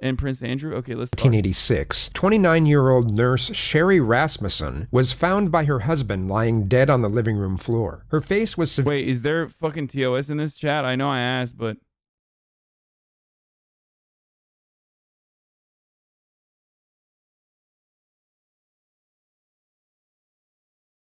And Prince Andrew? Okay, let's start. 1986, 29-year-old nurse Sherry Rasmussen was found by her husband lying dead on the living room floor. Her face was Wait, is there fucking TOS in this chat? I know I asked, but...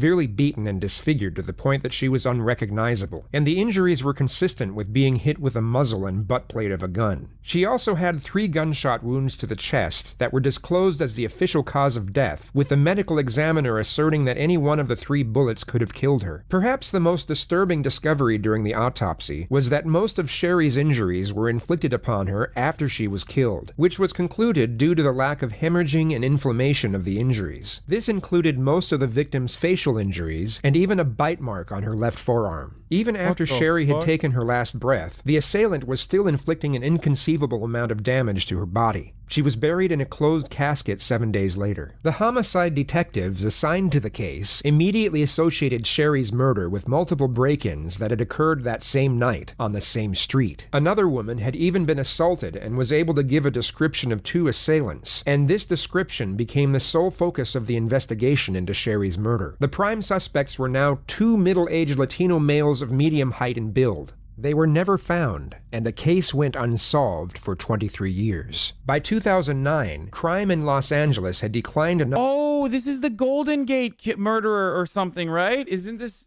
severely beaten and disfigured to the point that she was unrecognizable, and the injuries were consistent with being hit with the muzzle and butt plate of a gun. She also had 3 gunshot wounds to the chest that were disclosed as the official cause of death, with the medical examiner asserting that any one of the 3 bullets could have killed her. Perhaps the most disturbing discovery during the autopsy was that most of Sherry's injuries were inflicted upon her after she was killed, which was concluded due to the lack of hemorrhaging and inflammation of the injuries. This included most of the victim's facial injuries and even a bite mark on her left forearm. Even after Sherry had taken her last breath, the assailant was still inflicting an inconceivable amount of damage to her body. She was buried in a closed casket 7 days later. The homicide detectives assigned to the case immediately associated Sherry's murder with multiple break-ins that had occurred that same night on the same street. Another woman had even been assaulted and was able to give a description of 2 assailants, and this description became the sole focus of the investigation into Sherry's murder. The prime suspects were now 2 middle-aged Latino males of medium height and build. They were never found, and the case went unsolved for 23 years. By 2009, crime in Los Angeles had declined enough. Oh, this is the Golden Gate murderer or something, right? Isn't this...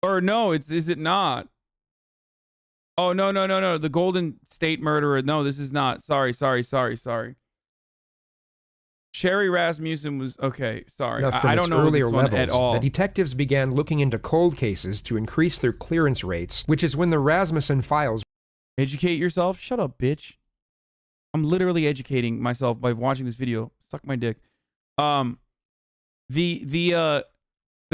Or no, is it not? Oh, no. The Golden State murderer. No, this is not. Sorry. Sherry Rasmussen was... Okay, sorry. I don't know earlier this one levels, at all. The detectives began looking into cold cases to increase their clearance rates, which is when the Rasmussen files... Educate yourself? Shut up, bitch. I'm literally educating myself by watching this video. Suck my dick. The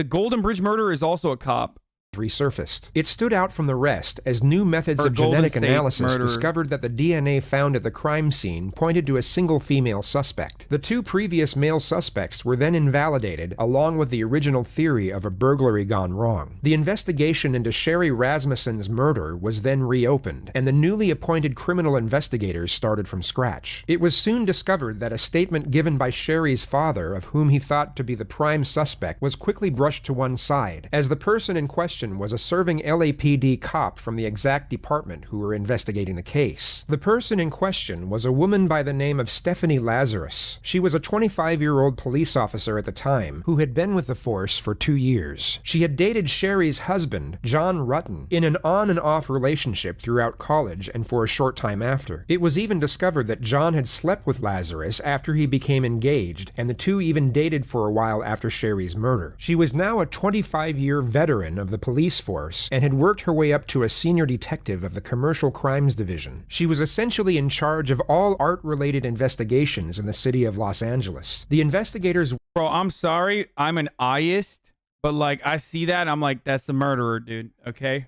Golden Bridge murderer is also a cop. resurfaced. It stood out from the rest as new methods of Golden genetic State analysis murderer. discovered that the DNA found at the crime scene pointed to a single female suspect. The 2 previous male suspects were then invalidated, along with the original theory of a burglary gone wrong. The investigation into Sherry Rasmussen's murder was then reopened, and the newly appointed criminal investigators started from scratch. It was soon discovered that a statement given by Sherry's father, of whom he thought to be the prime suspect, was quickly brushed to one side, as the person in question was a serving LAPD cop from the exact department who were investigating the case. The person in question was a woman by the name of Stephanie Lazarus. She was a 25-year-old police officer at the time who had been with the force for 2 years. She had dated Sherry's husband, John Rutten, in an on and off relationship throughout college and for a short time after. It was even discovered that John had slept with Lazarus after he became engaged, and the 2 even dated for a while after Sherry's murder. She was now a 25-year veteran of the police force and had worked her way up to a senior detective of the Commercial Crimes Division. She was essentially in charge of all art-related investigations in the city of Los Angeles. The investigators... Bro, I'm sorry. I'm an eyeist, but like I see that I'm like, that's the murderer, dude. Okay.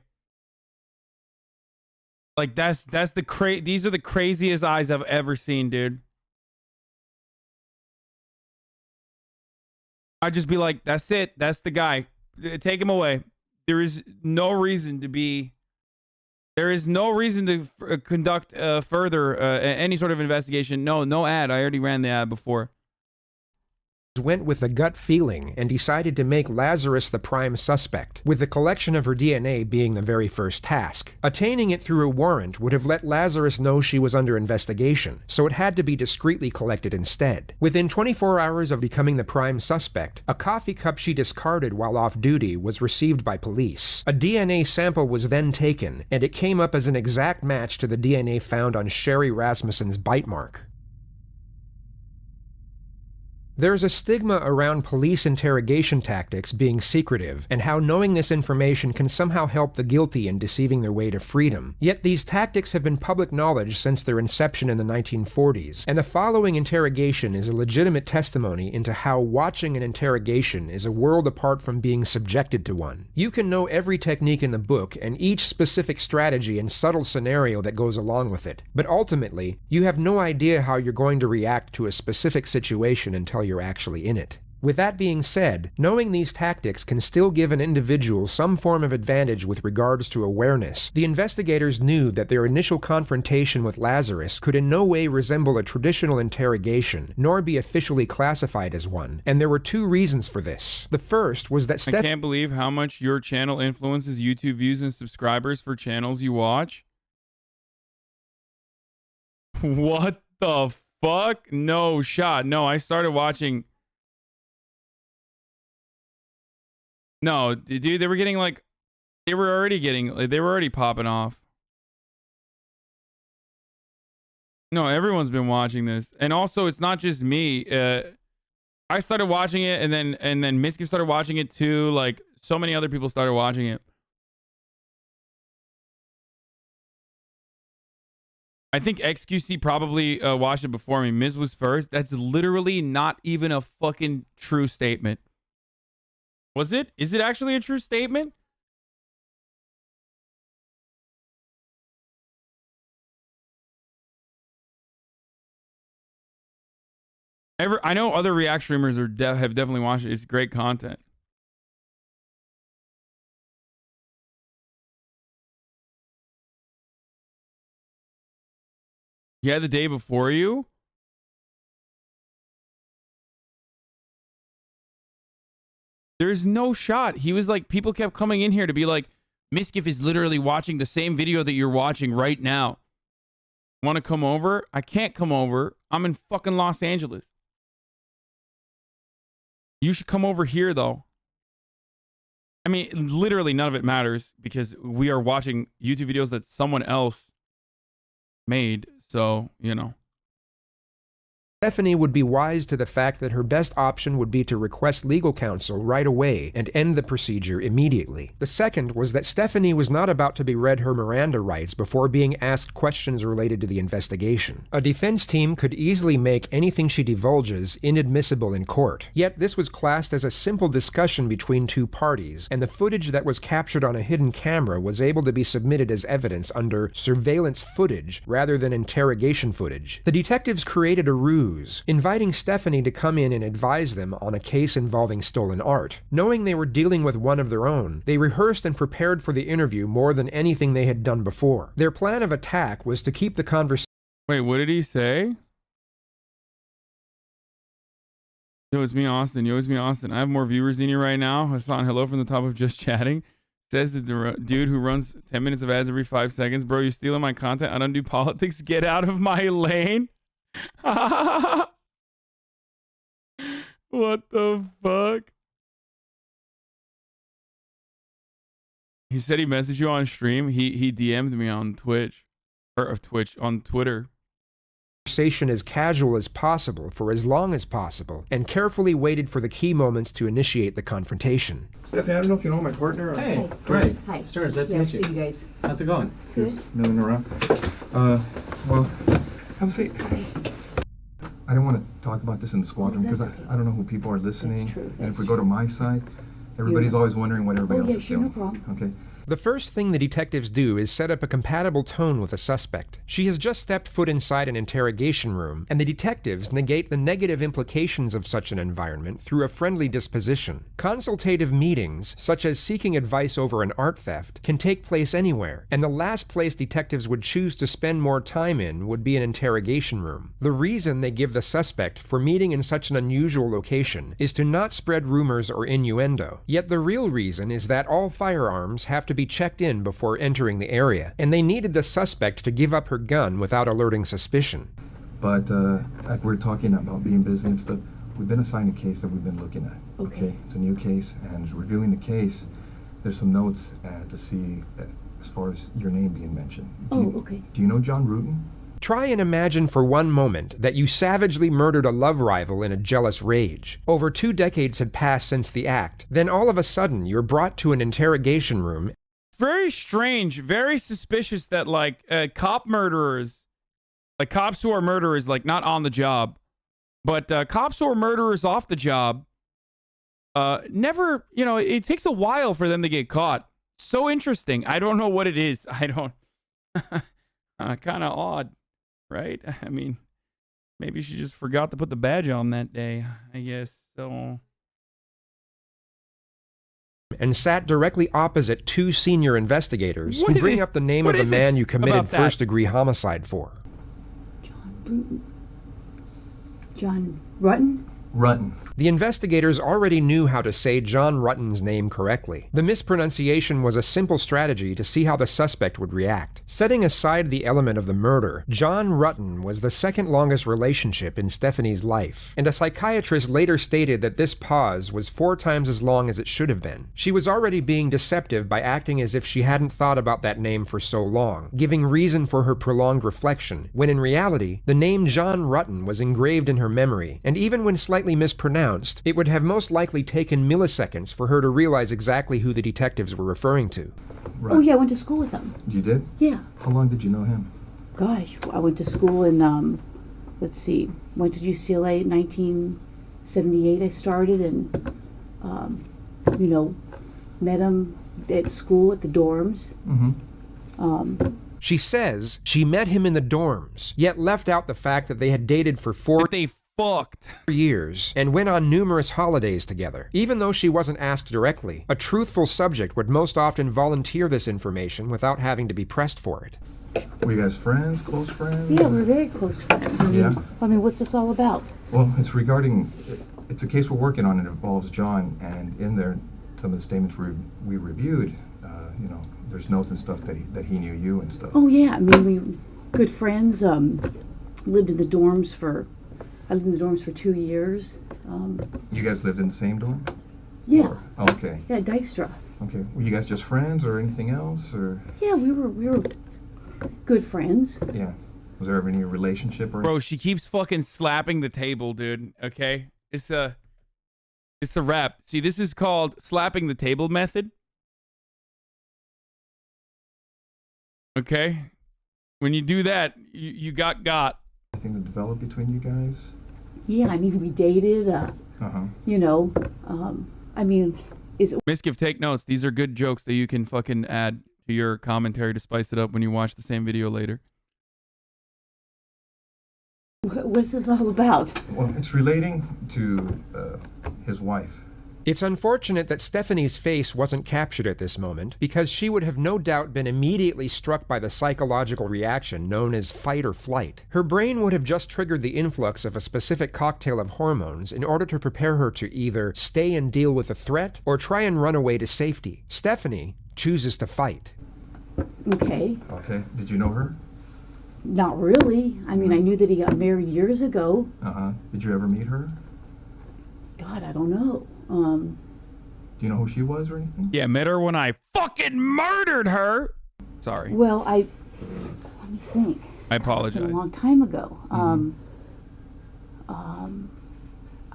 Like that's the these are the craziest eyes I've ever seen, dude. I'd just be like, that's it. That's the guy. Take him away. There is no reason to conduct further any sort of investigation. No ad. I already ran the ad before. Went with a gut feeling and decided to make Lazarus the prime suspect, with the collection of her DNA being the very first task. Attaining it through a warrant would have let Lazarus know she was under investigation, so it had to be discreetly collected instead. Within 24 hours of becoming the prime suspect, a coffee cup she discarded while off duty was received by police. A DNA sample was then taken, and it came up as an exact match to the DNA found on Sherry Rasmussen's bite mark. There's a stigma around police interrogation tactics being secretive, and how knowing this information can somehow help the guilty in deceiving their way to freedom. Yet these tactics have been public knowledge since their inception in the 1940s, and the following interrogation is a legitimate testimony into how watching an interrogation is a world apart from being subjected to one. You can know every technique in the book and each specific strategy and subtle scenario that goes along with it, but ultimately, you have no idea how you're going to react to a specific situation until you're actually in it. With that being said, knowing these tactics can still give an individual some form of advantage with regards to awareness, the investigators knew that their initial confrontation with Lazarus could in no way resemble a traditional interrogation, nor be officially classified as one, and there were two reasons for this. The first was that I can't believe how much your channel influences YouTube views and subscribers for channels you watch. What the fuck? No shot. No, I started watching... No, dude, they were getting like... They were already popping off. No, everyone's been watching this. And also, it's not just me. I started watching it, and then Miski started watching it too. Like, so many other people started watching it. I think XQC probably watched it before me. Miz was first. That's literally not even a fucking true statement. Was it? Is it actually a true statement? I know other React streamers have definitely watched it. It's great content. Yeah, the day before you? There's no shot. He was like, people kept coming in here to be like, Miskiff is literally watching the same video that you're watching right now. Want to come over? I can't come over. I'm in fucking Los Angeles. You should come over here, though. I mean, literally none of it matters because we are watching YouTube videos that someone else made. So, you know. Stephanie would be wise to the fact that her best option would be to request legal counsel right away and end the procedure immediately. The second was that Stephanie was not about to be read her Miranda rights before being asked questions related to the investigation. A defense team could easily make anything she divulges inadmissible in court. Yet this was classed as a simple discussion between two parties, and the footage that was captured on a hidden camera was able to be submitted as evidence under surveillance footage rather than interrogation footage. The detectives created a ruse, inviting Stephanie to come in and advise them on a case involving stolen art. Knowing they were dealing with one of their own, they rehearsed and prepared for the interview more than anything they had done before. Their plan of attack was to keep the conversation... Wait, what did he say? Yo, it's me, Austin. Yo, it's me, Austin. I have more viewers than you right now. Hasan, hello from the top of Just Chatting. Says the dude who runs 10 minutes of ads every 5 seconds. Bro, you're stealing my content. I don't do politics. Get out of my lane. What the fuck? He said he messaged you on stream. He DM'd me on Twitch. Or Twitch, on Twitter. Conversation as casual as possible for as long as possible, and carefully waited for the key moments to initiate the confrontation. Stephanie, I don't know if you know my partner. Hey, great. Hi. Stuart, nice to Yeah, meet see you. you guys. How's it going? Good. Just milling around. Well, have a seat. I don't want to talk about this in the squadron because I don't know who people are listening. That's true. And if we go to my side, everybody's always wondering what everybody else is sure, no doing. problem. Okay. The first thing the detectives do is set up a compatible tone with the suspect. She has just stepped foot inside an interrogation room, and the detectives negate the negative implications of such an environment through a friendly disposition. Consultative meetings, such as seeking advice over an art theft, can take place anywhere, and the last place detectives would choose to spend more time in would be an interrogation room. The reason they give the suspect for meeting in such an unusual location is to not spread rumors or innuendo. Yet the real reason is that all firearms have to be checked in before entering the area, and they needed the suspect to give up her gun without alerting suspicion. But like we're talking about being busy and stuff, we've been assigned a case that we've been looking at. Okay. It's a new case, and reviewing the case, there's some notes to see as far as your name being mentioned. Okay. Do you know John Rutan? Try and imagine for one moment that you savagely murdered a love rival in a jealous rage. Over 2 decades had passed since the act. Then all of a sudden, you're brought to an interrogation room. Very strange, very suspicious that like cop murderers, like cops who are murderers, like not on the job, but cops who are murderers off the job, never, you know, it takes a while for them to get caught. So interesting. I don't know what it is. I don't, kind of odd, right? I mean, maybe she just forgot to put the badge on that day, I guess. So and sat directly opposite two senior investigators What who is bring it- up the name what of the is it man you committed about that? first-degree homicide for. John Bruton. John Rutten? Rutten. The investigators already knew how to say John Rutten's name correctly. The mispronunciation was a simple strategy to see how the suspect would react. Setting aside the element of the murder, John Rutten was the second longest relationship in Stephanie's life, and a psychiatrist later stated that this pause was 4 times as long as it should have been. She was already being deceptive by acting as if she hadn't thought about that name for so long, giving reason for her prolonged reflection, when in reality, the name John Rutten was engraved in her memory, and even when slightly mispronounced, it would have most likely taken milliseconds for her to realize exactly who the detectives were referring to. Right. Oh, yeah, I went to school with him. You did? Yeah. How long did you know him? Gosh, I went to school in, let's see, went to UCLA in 1978 I started, and, you know, met him at school at the dorms. She says she met him in the dorms, yet left out the fact that they had dated for 4 But they fucked. years and went on numerous holidays together. Even though she wasn't asked directly, a truthful subject would most often volunteer this information without having to be pressed for it. Were you guys friends, close friends? Yeah, we're very close friends. Yeah? I mean, what's this all about? Well, it's regarding, it's a case we're working on. It involves John, and in there, some of the statements we reviewed, you know, there's notes and stuff that he knew you and stuff. Oh, yeah, I mean, we good friends, lived in the dorms for, I lived in the dorms for 2 years. You guys lived in the same dorm? Yeah. Or, okay. Yeah, Dykstra. Okay. Were you guys just friends or anything else, or? Yeah, we were good friends. Yeah. Was there ever any relationship or? Bro, she keeps fucking slapping the table, dude. Okay? It's a wrap. See, this is called slapping the table method. Okay? When you do that, you got. Anything that developed between you guys? Yeah, I mean, we dated, you know, I mean, Miskiv, take notes. These are good jokes that you can fucking add to your commentary to spice it up when you watch the same video later. what's this all about? Well, it's relating to his wife. It's unfortunate that Stephanie's face wasn't captured at this moment, because she would have no doubt been immediately struck by the psychological reaction known as fight or flight. Her brain would have just triggered the influx of a specific cocktail of hormones in order to prepare her to either stay and deal with the threat or try and run away to safety. Stephanie chooses to fight. Okay. Okay. Did you know her? Not really. I mean, I knew that he got married years ago. Did you ever meet her? God, I don't know. Do you know who she was or anything? Yeah, met her when I fucking murdered her. Sorry. Well, let me think. I It's been apologize. a long time ago.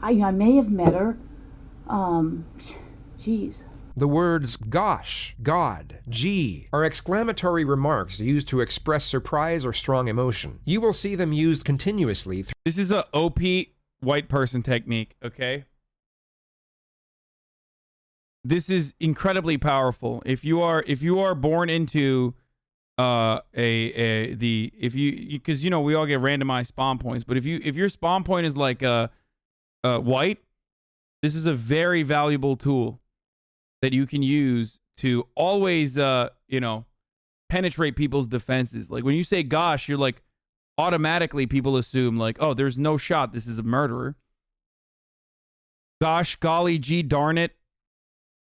I may have met her. Geez. The words gosh, God, gee are exclamatory remarks used to express surprise or strong emotion. You will see them used continuously. This is a OP white person technique, okay? This is incredibly powerful. If you are born into because you know we all get randomized spawn points, but if your spawn point is like white, this is a very valuable tool that you can use to always you know, penetrate people's defenses. Like when you say gosh, you're like automatically people assume like, oh, there's no shot this is a murderer. Gosh, golly, gee, darn it.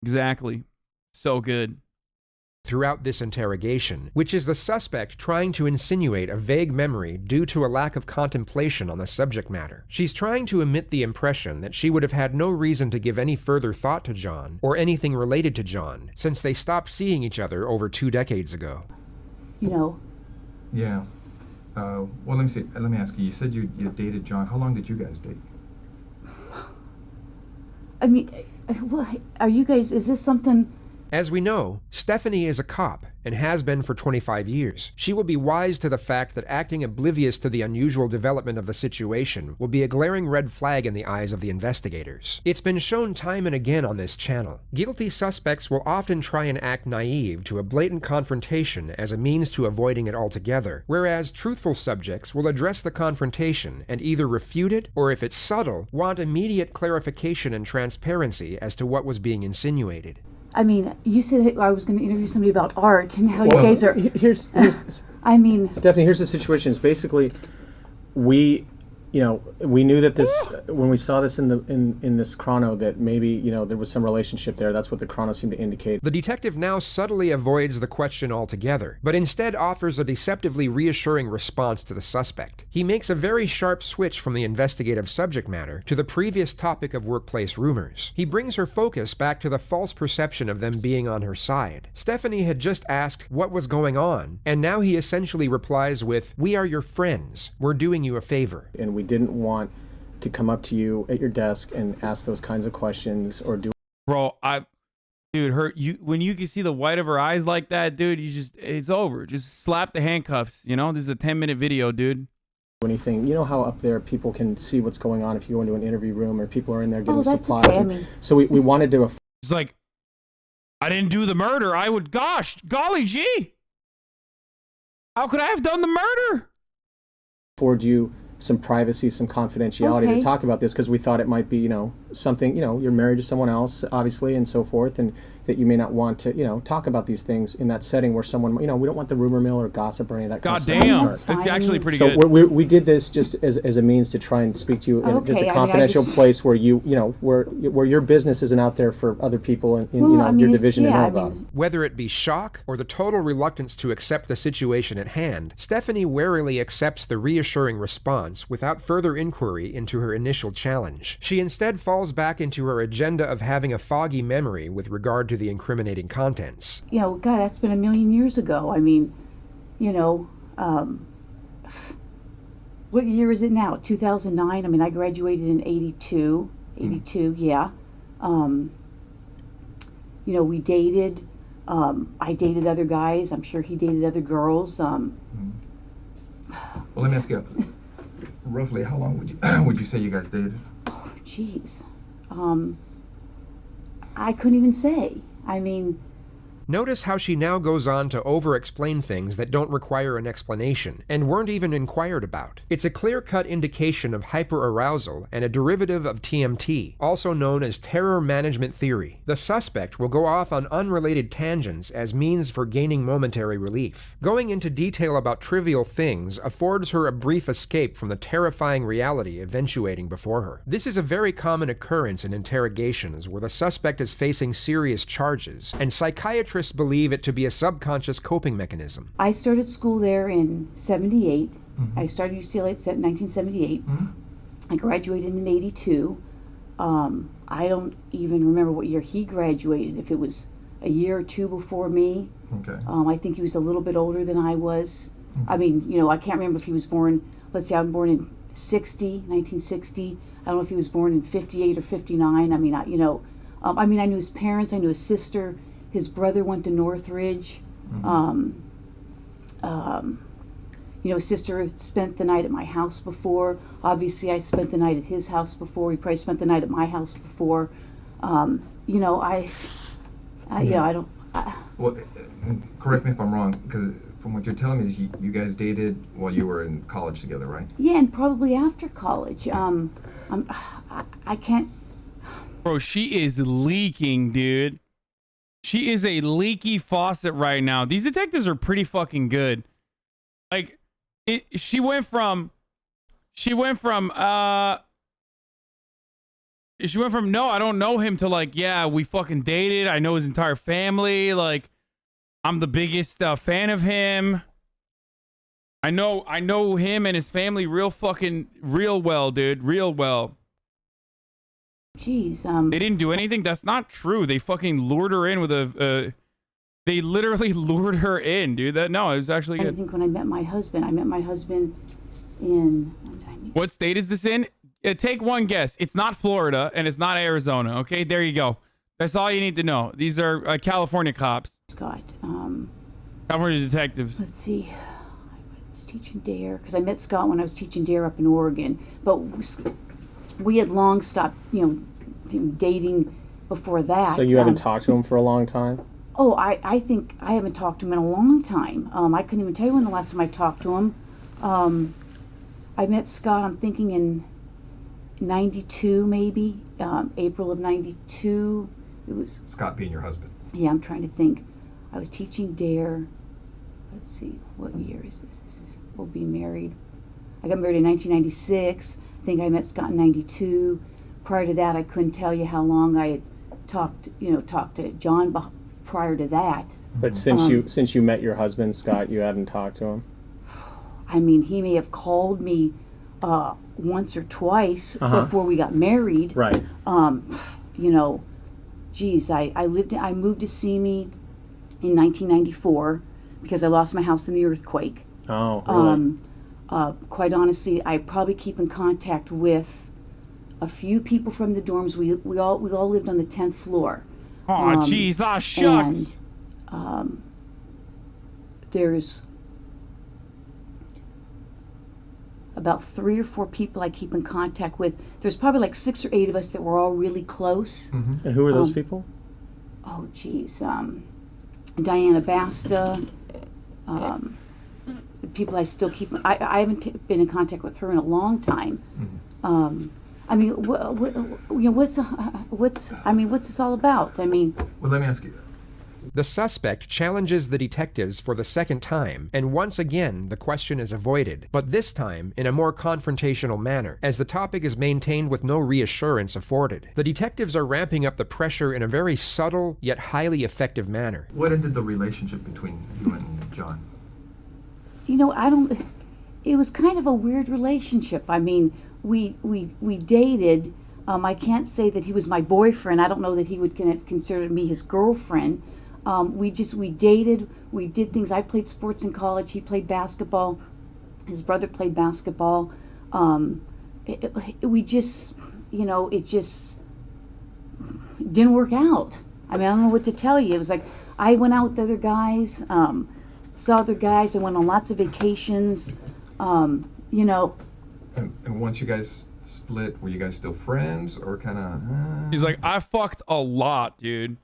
Exactly. So good. Throughout this interrogation, which is the suspect trying to insinuate a vague memory due to a lack of contemplation on the subject matter. She's trying to emit the impression that she would have had no reason to give any further thought to John, or anything related to John, since they stopped seeing each other over 2 decades ago. You know. Yeah. Well, let me see. Let me ask you. You said you dated John. How long did you guys date? I mean, are you guys, is this something... As we know, Stephanie is a cop and has been for 25 years. She will be wise to the fact that acting oblivious to the unusual development of the situation will be a glaring red flag in the eyes of the investigators. It's been shown time and again on this channel. Guilty suspects will often try and act naive to a blatant confrontation as a means to avoiding it altogether, whereas truthful subjects will address the confrontation and either refute it, or if it's subtle, want immediate clarification and transparency as to what was being insinuated. I mean, you said I was going to interview somebody about art and how Well, you guys are. Here's I mean, Stephanie, here's the situation. It's basically, we knew that this when we saw this in this chrono that maybe there was some relationship there. That's what the chrono seemed to indicate. The detective now subtly avoids the question altogether, but instead offers a deceptively reassuring response to the suspect. He makes a very sharp switch from the investigative subject matter to the previous topic of workplace rumors. He brings her focus back to the false perception of them being on her side. Stephanie had just asked what was going on, and now he essentially replies with, "We are your friends. We're doing you a favor." And we didn't want to come up to you at your desk and ask those kinds of questions or do. Bro, when you can see the white of her eyes like that, dude, it's over. Just slap the handcuffs. This is a 10-minute video, dude. Anything. You know how up there people can see what's going on if you go into an interview room or people are in there getting that's supplies. okay. So we wanted to. It's like, I didn't do the murder. Golly gee. How could I have done the murder? Afford you some privacy, some confidentiality to talk about this, because we thought it might be, something, you're married to someone else, obviously, and so forth, and that you may not want to, talk about these things in that setting where someone, we don't want the rumor mill or gossip or any of that kind of stuff. God damn, this is actually pretty good. So we did this just as a means to try and speak to you in just a confidential place where where your business isn't out there for other people in your division to know about. Whether it be shock or the total reluctance to accept the situation at hand, Stephanie warily accepts the reassuring response without further inquiry into her initial challenge. She instead falls back into her agenda of having a foggy memory with regard to the incriminating contents. God, that's been a million years ago. I mean, what year is it now? 2009? I mean, I graduated in 82. 82, yeah. We dated. I dated other guys. I'm sure he dated other girls. Well, let me ask you, roughly how long would you say you guys dated? Oh, jeez. I couldn't even say. I mean, Notice how she now goes on to over-explain things that don't require an explanation, and weren't even inquired about. It's a clear-cut indication of hyperarousal and a derivative of TMT, also known as terror management theory. The suspect will go off on unrelated tangents as means for gaining momentary relief. Going into detail about trivial things affords her a brief escape from the terrifying reality eventuating before her. This is a very common occurrence in interrogations where the suspect is facing serious charges, and psychiatrists believe it to be a subconscious coping mechanism. I started school there in 78. I started UCLA in 1978. I graduated in 82. I don't even remember what year he graduated, if it was a year or two before me. I think he was a little bit older than I was. I mean, I can't remember if he was born, let's say I'm born in 1960. I don't know if he was born in 58 or 59. I mean, I knew his parents, I knew his sister. His brother went to Northridge. His sister spent the night at my house before. Obviously, I spent the night at his house before. He probably spent the night at my house before. Well, correct me if I'm wrong, because from what you're telling me is you guys dated while you were in college together, right? Yeah, and probably after college. I can't... Bro, she is leaking, dude. She is a leaky faucet right now. These detectives are pretty fucking good. Like, she went from no, I don't know him, to like, yeah, we fucking dated. I know his entire family. Like, I'm the biggest fan of him. I know him and his family real well, dude. Real well. Jeez, they didn't do anything? That's not true. They fucking lured her in with they literally lured her in, dude. It was actually good. I think when I met my husband in... What state is this in? Take one guess. It's not Florida, and it's not Arizona, okay? There you go. That's all you need to know. These are California cops. Scott, California detectives. Let's see. I was teaching DARE, because I met Scott when I was teaching DARE up in Oregon. But we had long stopped, dating before that. So you haven't talked to him for a long time? Oh, I think I haven't talked to him in a long time. I couldn't even tell you when the last time I talked to him. I met Scott, I'm thinking in 92 maybe, April of 92. It was Scott being your husband. Yeah, I'm trying to think. I was teaching DARE. Let's see, what year is this? We'll be married. I got married in 1996. I think I met Scott in 92. Prior to that, I couldn't tell you how long I had talked to John prior to that. But since you met your husband, Scott, you hadn't talked to him? I mean, he may have called me once or twice before we got married. Right. You know, geez, I moved to Simi in 1994 because I lost my house in the earthquake. Oh, really? Quite honestly, I probably keep in contact with a few people from the dorms. We all lived on the 10th floor. Oh, jeez, shucks. And there's about 3 or 4 people I keep in contact with. There's probably like 6 or 8 of us that were all really close. Mm-hmm. And who are those people? Oh, geez. Diana Basta. The people I still keep. I haven't been in contact with her in a long time. Mm-hmm. I mean, what's this all about? I mean. Well, let me ask you. The suspect challenges the detectives for the second time, and once again the question is avoided, but this time in a more confrontational manner, as the topic is maintained with no reassurance afforded. The detectives are ramping up the pressure in a very subtle yet highly effective manner. What ended the relationship between you and John? You know, it was kind of a weird relationship. I mean, we dated. I can't say that he was my boyfriend. I don't know that he would consider me his girlfriend. We dated, we did things. I played sports in college, he played basketball, his brother played basketball. We just, it just didn't work out. I mean, I don't know what to tell you. It was like, I went out with other guys, saw other guys, I went on lots of vacations, And once you guys split, were you guys still friends, or kind of... He's like, I fucked a lot, dude.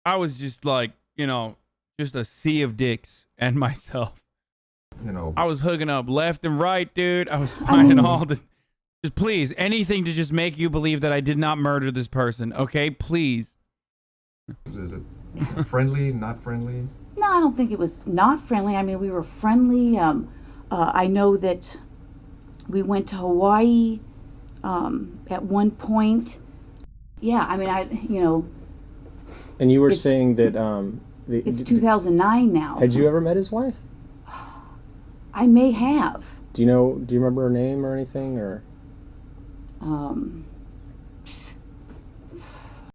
I was just like, just a sea of dicks and myself. I was hooking up left and right, dude. I was finding all the... Just please, anything to just make you believe that I did not murder this person, okay? Please. Is it friendly, not friendly? No, I don't think it was not friendly. I mean, we were friendly. I know that we went to Hawaii at one point. Yeah, I mean, And you were saying that... it's 2009 now. Had you ever met his wife? I may have. Do you remember her name or anything, or...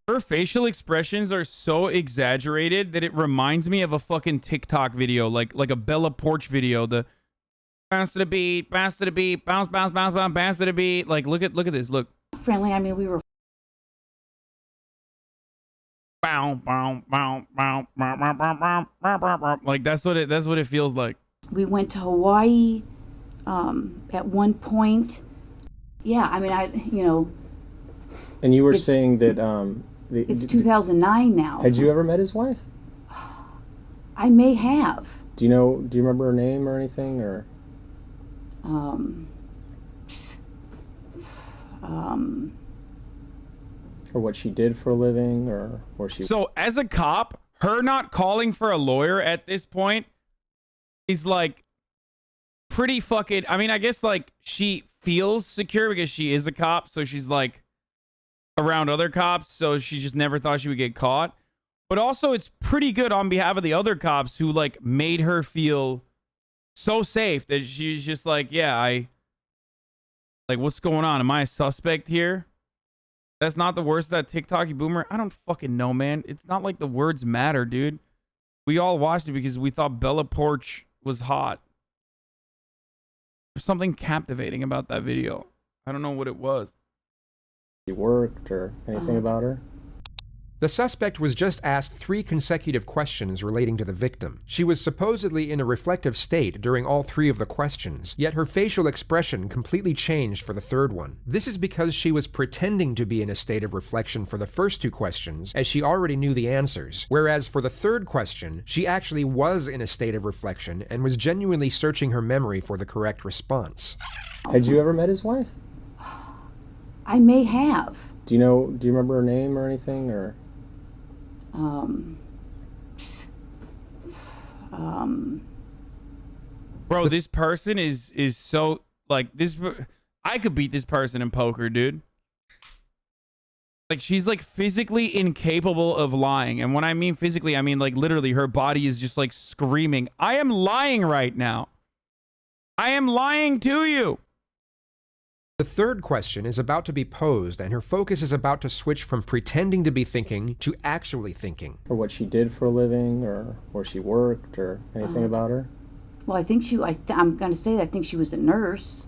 Her facial expressions are so exaggerated that it reminds me of a fucking TikTok video, like a Bella Porch video. The bounce to the beat, bounce to the beat, bounce, bounce, bounce, bounce, bounce to the beat. Like, look at this. Look. Friendly. I mean, we were. Like that's what it feels like. We went to Hawaii at one point. Yeah, I mean, And you were saying that it's 2009 now. Had you ever met his wife? I may have. Do you remember her name or anything, or? Or what she did for a living, or she... So, as a cop, her not calling for a lawyer at this point is, like, pretty fucking... I mean, I guess, like, she feels secure because she is a cop, so she's, like, around other cops, so she just never thought she would get caught. But also, it's pretty good on behalf of the other cops who, like, made her feel so safe that she's just like, yeah, like, what's going on? Am I a suspect here? That's not the worst of that TikTok boomer. I don't fucking know, man. It's not like the words matter, dude. We all watched it because we thought Bella Porch was hot. There's something captivating about that video. I don't know what it was. She worked or anything about her? The suspect was just asked 3 consecutive questions relating to the victim. She was supposedly in a reflective state during all 3 of the questions, yet her facial expression completely changed for the 3rd one. This is because she was pretending to be in a state of reflection for the first 2 questions, as she already knew the answers, whereas for the 3rd question, she actually was in a state of reflection and was genuinely searching her memory for the correct response. Had you ever met his wife? I may have. Do you remember her name or anything, or? Bro, this person is so like this. I could beat this person in poker, dude. Like, she's like physically incapable of lying, and when I mean physically, I mean like literally her body is just like screaming, I am lying right now. I am lying to you. The third question is about to be posed, and her focus is about to switch from pretending to be thinking to actually thinking. Or what she did for a living, or where she worked, or anything about her? Well, I think I'm going to say that I think she was a nurse.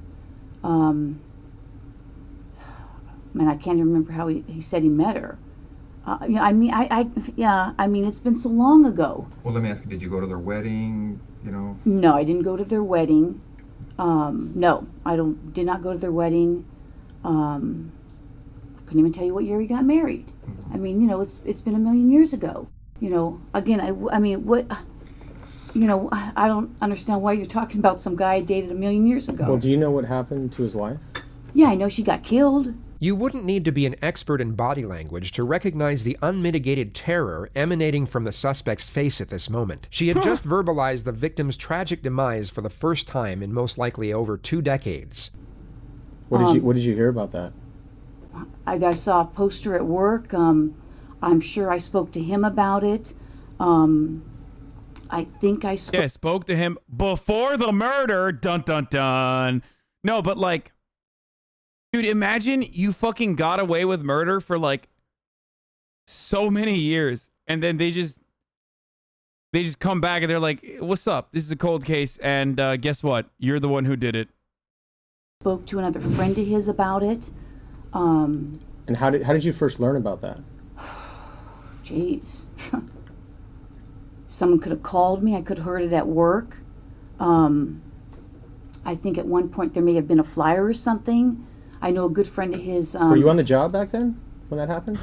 Man, I can't even remember how he said he met her. Yeah, I mean, it's been so long ago. Well, let me ask you, did you go to their wedding, you know? No, I didn't go to their wedding. No, did not go to their wedding. I couldn't even tell you what year he got married. I mean, you know, it's been a million years ago. You know, again, I mean, what, you know, I don't understand why you're talking about some guy I dated a million years ago. Well, do you know what happened to his wife? Yeah, I know she got killed. You wouldn't need to be an expert in body language to recognize the unmitigated terror emanating from the suspect's face at this moment. She had just verbalized the victim's tragic demise for the first time in most likely over 2 decades. What did you hear about that? I saw a poster at work. I'm sure I spoke to him about it. I think I spoke to him before the murder. Dun dun dun. No, but like, dude, imagine you fucking got away with murder for like so many years, and then they just come back and they're like, "What's up? This is a cold case, and guess what? You're the one who did it." Spoke to another friend of his about it. And how did you first learn about that? Jeez. Someone could have called me. I could have heard it at work. I think at one point there may have been a flyer or something. I know a good friend of his... Were you on the job back then when that happened?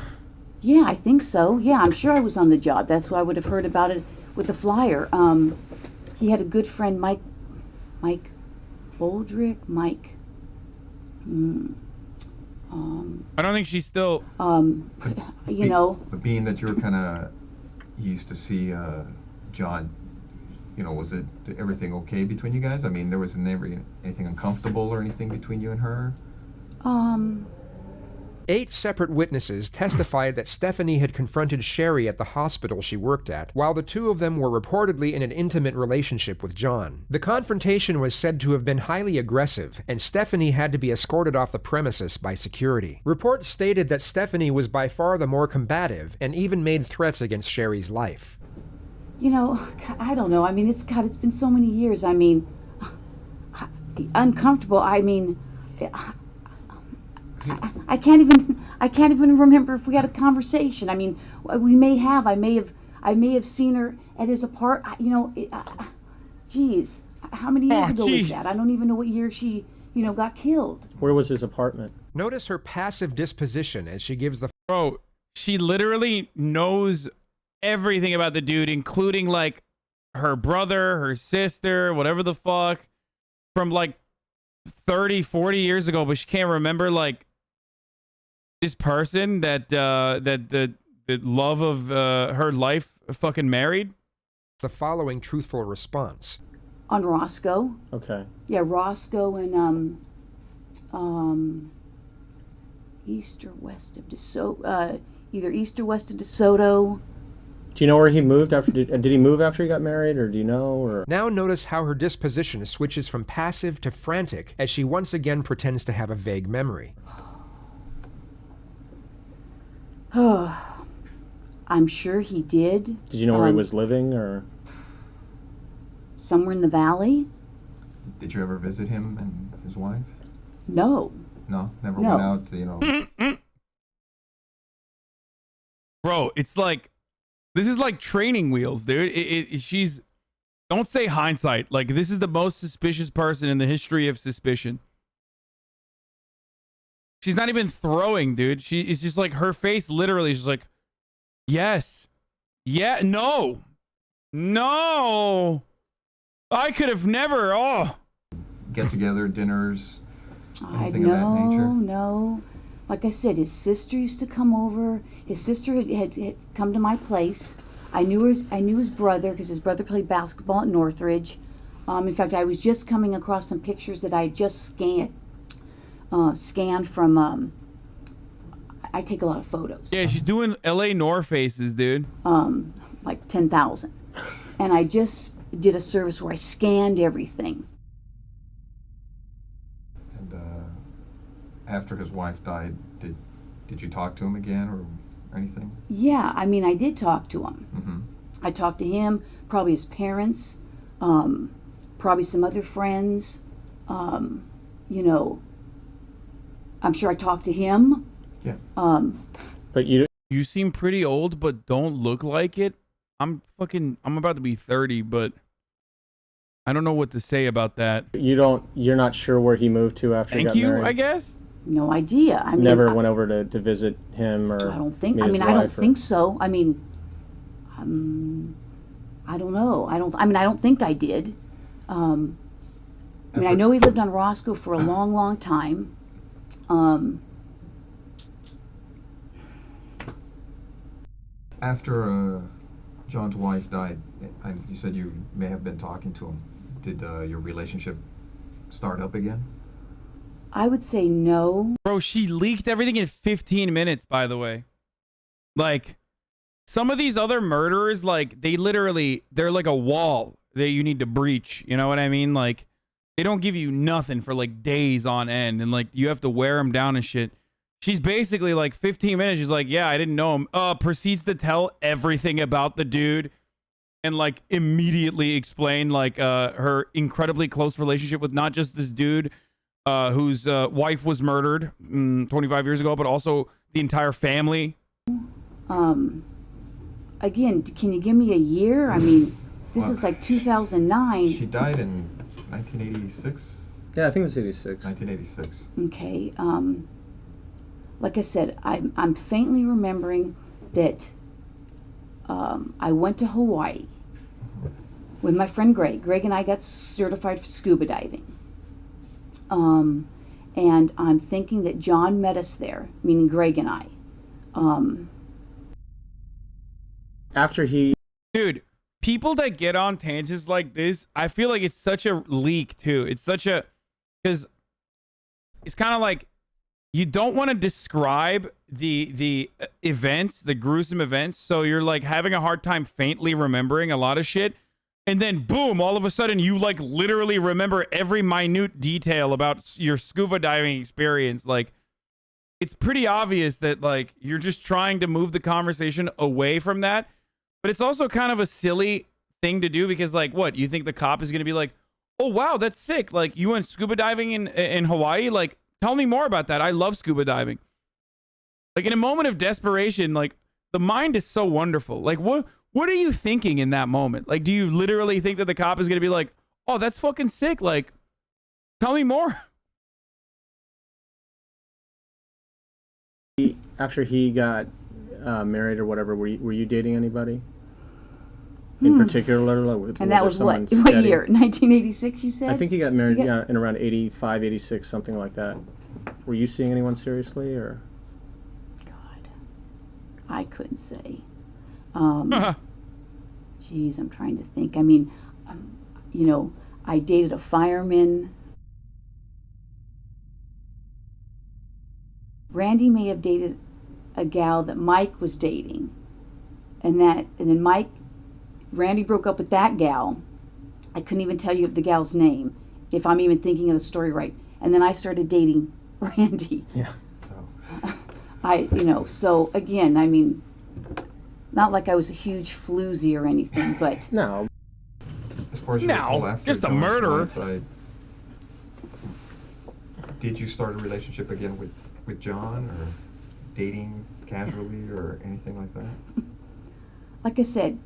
Yeah, I think so. Yeah, I'm sure I was on the job. That's why I would have heard about it with the flyer. He had a good friend, Mike Boldrick. I don't think she's still... you know... But being that you were kind of... You used to see John, you know, was everything okay between you guys? I mean, there was never anything uncomfortable or anything between you and her? 8 separate witnesses testified that Stephanie had confronted Sherry at the hospital she worked at, while the 2 of them were reportedly in an intimate relationship with John. The confrontation was said to have been highly aggressive, and Stephanie had to be escorted off the premises by security. Reports stated that Stephanie was by far the more combative, and even made threats against Sherry's life. You know, I don't know. I mean, it's been so many years. I mean, uncomfortable. I mean... I can't even remember if we had a conversation. I mean, we may have. I may have seen her at his apartment. You know, geez, how many years ago was that? I don't even know what year she, you know, got killed. Where was his apartment? Notice her passive disposition as she gives the... Bro, she literally knows everything about the dude, including like her brother, her sister, whatever the fuck, from like 30, 40 years ago, but she can't remember like this person that the love of her life fucking married. The following truthful response. On Roscoe. Okay. Yeah, Roscoe and east or west of DeSoto, either east or west of DeSoto. Do you know where he moved after? Did he move after he got married, or do you know? Or now notice how her disposition switches from passive to frantic as she once again pretends to have a vague memory. I'm sure he did. Did you know where he was living, or somewhere in the valley? Did you ever visit him and his wife? No. No, never went out to, you know. Bro, it's like, this is like training wheels, dude. She's, don't say hindsight. Like, this is the most suspicious person in the history of suspicion. She's not even throwing, dude. She is just like, her face literally is just like, yes. Yeah, no. No. I could have never, Get together, dinners, anything no, of that nature? No. Like I said, his sister used to come over. His sister had come to my place. I knew his brother because his brother played basketball at Northridge. In fact, I was just coming across some pictures that I had just scanned from. I take a lot of photos. Yeah, she's doing LA North faces, dude. Like 10,000, and I just did a service where I scanned everything. And after his wife died, did you talk to him again or anything? Yeah, I mean, I did talk to him. Mm-hmm. I talked to him, probably his parents, probably some other friends. You know, I'm sure I talked to him. Yeah. But you seem pretty old, but don't look like it. I'm about to be 30, but I don't know what to say about that. You're not sure where he moved to after he got married? I guess. No idea. I mean, never went over to visit him or I don't think. meet I his mean, I wife don't think so. I mean, I don't know. I don't think I did. I mean, I know he lived on Roscoe for a long, long time. After John's wife died, you said you may have been talking to him. Did your relationship start up again? I would say no. Bro, she leaked everything in 15 minutes, by the way. Like, some of these other murderers, like, they're like a wall that you need to breach. You know what I mean? Like, they don't give you nothing for, like, days on end. And, like, you have to wear them down and shit. She's basically, like, 15 minutes. She's like, yeah, I didn't know him. Proceeds to tell everything about the dude. And, like, immediately explain, like, her incredibly close relationship with not just this dude, whose wife was murdered 25 years ago, but also the entire family. Again, can you give me a year? I mean, this is like 2009. She died in 1986? Yeah, I think it was 86. 1986. Okay. Like I said, I'm faintly remembering that I went to Hawaii with my friend Greg. Greg and I got certified for scuba diving. And I'm thinking that John met us there, meaning Greg and I. After he... Dude, people that get on tangents like this, I feel like it's such a leak, too. It's such a... Because it's kind of like, you don't want to describe the events, the gruesome events, so you're, like, having a hard time faintly remembering a lot of shit. And then, boom, all of a sudden, you, like, literally remember every minute detail about your scuba diving experience. Like, it's pretty obvious that, like, you're just trying to move the conversation away from that. But it's also kind of a silly thing to do because, like, what? You think the cop is going to be like, oh, wow, that's sick. Like, you went scuba diving in Hawaii? Like, tell me more about that. I love scuba diving. Like, in a moment of desperation, like, the mind is so wonderful. Like, what are you thinking in that moment? Like, do you literally think that the cop is going to be like, oh, that's fucking sick. Like, tell me more. After he got married or whatever, were you dating anybody in particular? Like, and that was what year? 1986, you said? I think he got married in around 85, 86, something like that. Were you seeing anyone seriously, or? God, I couldn't say. Geez, I'm trying to think. I mean, you know, I dated a fireman. Randy may have dated a gal that Mike was dating, and then Randy broke up with that gal. I couldn't even tell you the gal's name, if I'm even thinking of the story right. And then I started dating Randy. Yeah. So again, I mean, not like I was a huge floozy or anything, but no. As far as you recall, after just a John's murderer. wife died, did you start a relationship again with John, or dating casually, or anything like that? like I said,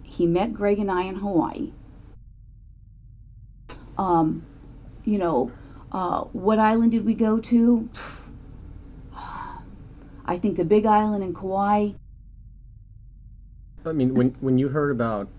he met Greg and I in Hawaii. What island did we go to? I think the Big Island in Kauai. I mean, when you heard about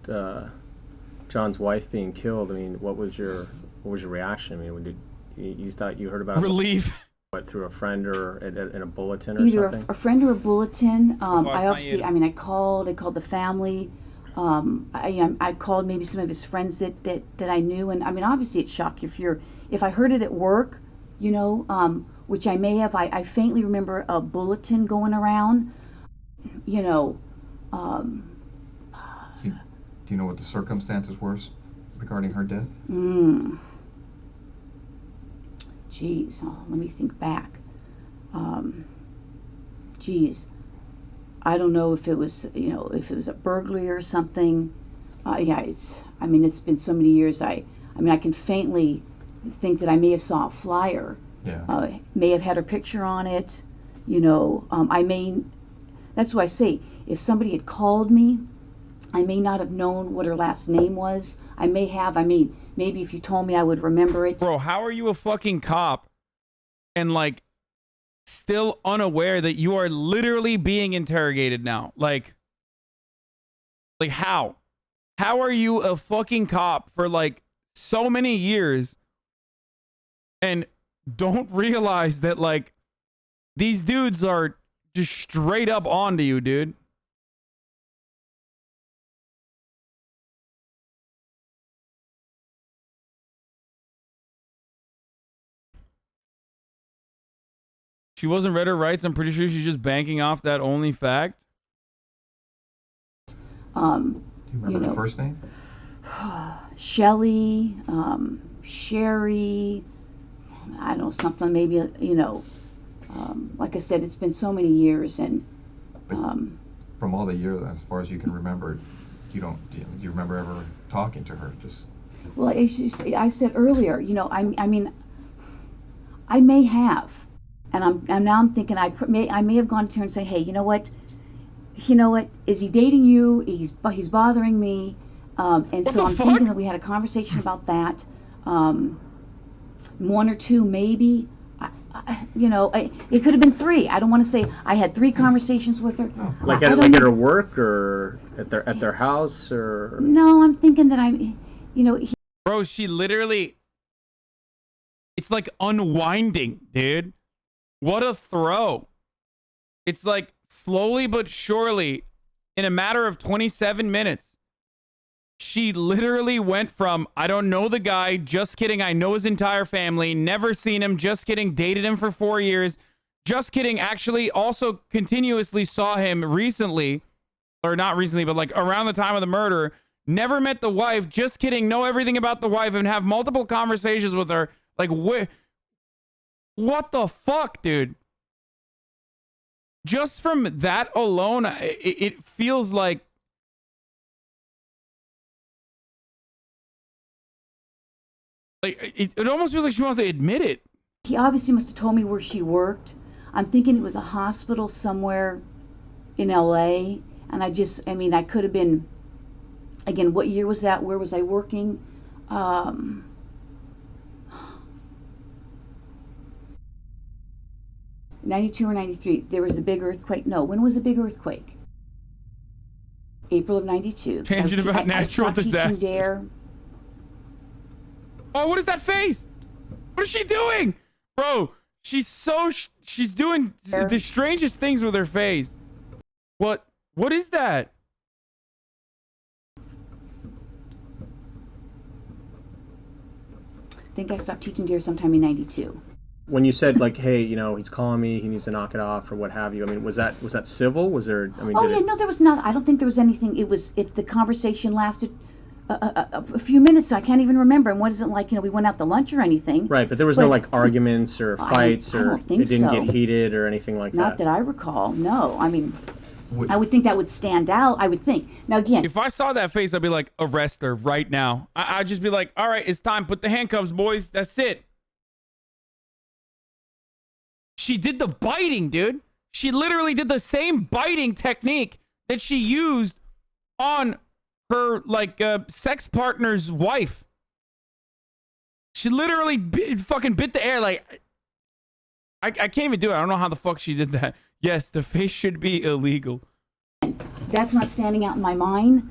John's wife being killed, I mean, what was your reaction? I mean, you thought you heard about relief? what, through a friend or in a bulletin or Either something? a friend or a bulletin. Oh, it's I not obviously, you. I mean, I called the family. I called maybe some of his friends that I knew, and I mean, obviously it's shocking if I heard it at work, you know, which I may have. I faintly remember a bulletin going around, you know. Do you know what the circumstances were regarding her death? Geez, let me think back. Geez, I don't know if it was, you know, if it was a burglary or something. Yeah, I mean, it's been so many years. I mean, I can faintly think that I may have saw a flyer. Yeah. May have had her picture on it. You know, that's why I say, if somebody had called me, I may not have known what her last name was. I mean, maybe if you told me, I would remember it. Bro, how are you a fucking cop and, like, still unaware that you are literally being interrogated now? Like how? How are you a fucking cop for, like, so many years and don't realize that, like, these dudes are just straight up onto you, dude? She wasn't read her rights. I'm pretty sure she's just banking off that only fact. Do you remember the first name? Shelley, Sherry, I don't know, something maybe, you know, like I said, it's been so many years, and from all the years, as far as you can remember, do you remember ever talking to her? Just well, I said earlier, you know, I mean, I may have, and now I'm thinking I may have gone to her and say, hey, you know what, is he dating you? He's bothering me, and so I'm thinking that we had a conversation about that, one or two maybe. You know, it could have been three. I don't want to say I had 3 conversations with her. Like at her work or at their house or. No, I'm thinking that you know. Bro, she literally. It's like unwinding, dude. What a throw! It's like slowly but surely, in a matter of 27 minutes, she literally went from, I don't know the guy, just kidding, I know his entire family, never seen him, just kidding, dated him for 4 years, just kidding, actually also continuously saw him recently, or not recently, but like around the time of the murder, never met the wife, just kidding, know everything about the wife, and have multiple conversations with her. Like, what the fuck, dude? Just from that alone, it feels like it almost feels like she wants to admit it. He obviously must have told me where she worked. I'm thinking it was a hospital somewhere in LA, and I mean, I could have been, again, what year was that? Where was I working? 92 or 93. There was a big earthquake. No, when was the big earthquake? April of 92. Tangent about natural disasters. There. Oh, what is that face? What is she doing? Bro, she's doing the strangest things with her face. What is that? I think I stopped teaching Dare sometime in 92. When you said, like, hey, you know, he's calling me, he needs to knock it off or what have you, I mean, was that civil? Was there, I mean, no, there was not. I don't think there was anything. If the conversation lasted a few minutes, I can't even remember. And what is it like, you know, we went out to lunch or anything. Right, but there was no, like, arguments or fights I or don't think it didn't so. get heated or anything like Not that I recall, no. I mean, I would think that would stand out, I would think. Now, again, If I saw that face, I'd be like, arrest her right now. I'd just be like, all right, it's time. Put the handcuffs, boys. That's it. She did the biting, dude. She literally did the same biting technique that she used on her, like, sex partner's wife. She literally fucking bit the air. Like, I can't even do it. I don't know how the fuck she did that. Yes, the face should be illegal. that's not standing out in my mind.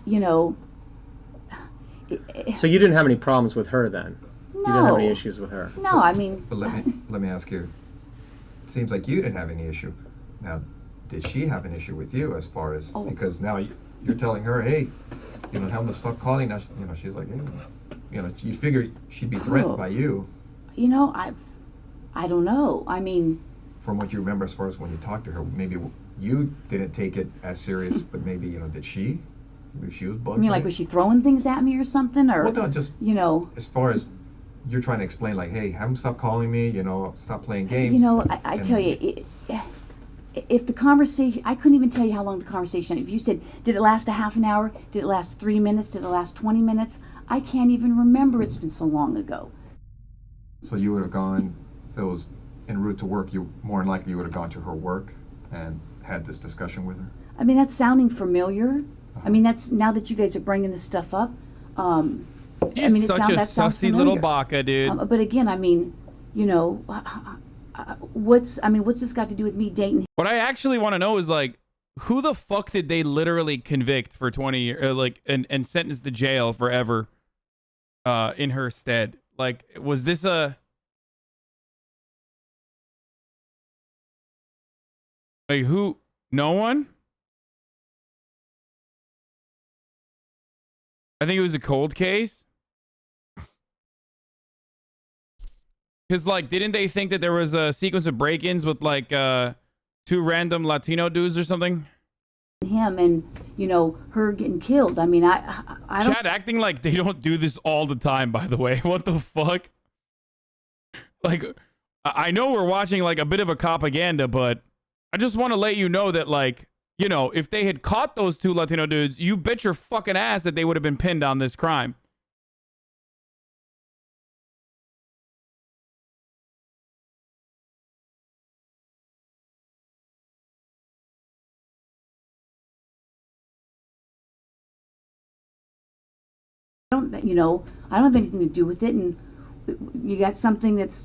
You know. So you didn't have any problems with her then? You didn't have any issues with her. No, I mean. But let me ask you. It seems like you didn't have any issue. Now, did she have an issue with you as far as because now you're telling her, hey, you know, tell them to stop calling. Now, you know, she's like, hey, you know, you figure she'd be threatened by you. You know, I don't know. I mean. From what you remember, as far as when you talked to her, maybe you didn't take it as serious, but maybe, you know, did she? Maybe she was bugged. I mean, like, was she throwing things at me or something, or? Well, no, just you know. As far as you're trying to explain, like, hey, have them stop calling me. You know, stop playing games. You know, I tell you, if the conversation, I couldn't even tell you how long the conversation. If you said, did it last a half an hour? Did it last 3 minutes? Did it last 20 minutes? I can't even remember. It's been so long ago. So you would have gone, if it was en route to work, you more than likely you would have gone to her work and had this discussion with her? I mean, that's sounding familiar. I mean, that's, now that you guys are bringing this stuff up, You're I mean, such a sussy little baka, dude. but again, I mean, you know, what's this got to do with me dating? What I actually want to know is, like, who the fuck did they literally convict for 20 years, like, and sentence to jail forever, in her stead? Like, was this a... Like, who? No one? I think it was a cold case. Because, like, didn't they think that there was a sequence of break-ins with, like, 2 random Latino dudes or something? Him and, you know, her getting killed. I mean, I don't... Chad acting like they don't do this all the time, by the way. What the fuck? Like, I know we're watching, like, a bit of a propaganda, but I just want to let you know that, like, you know, if they had caught those 2 Latino dudes, you bet your fucking ass that they would have been pinned on this crime. You know, I don't have anything to do with it, and you got something that's,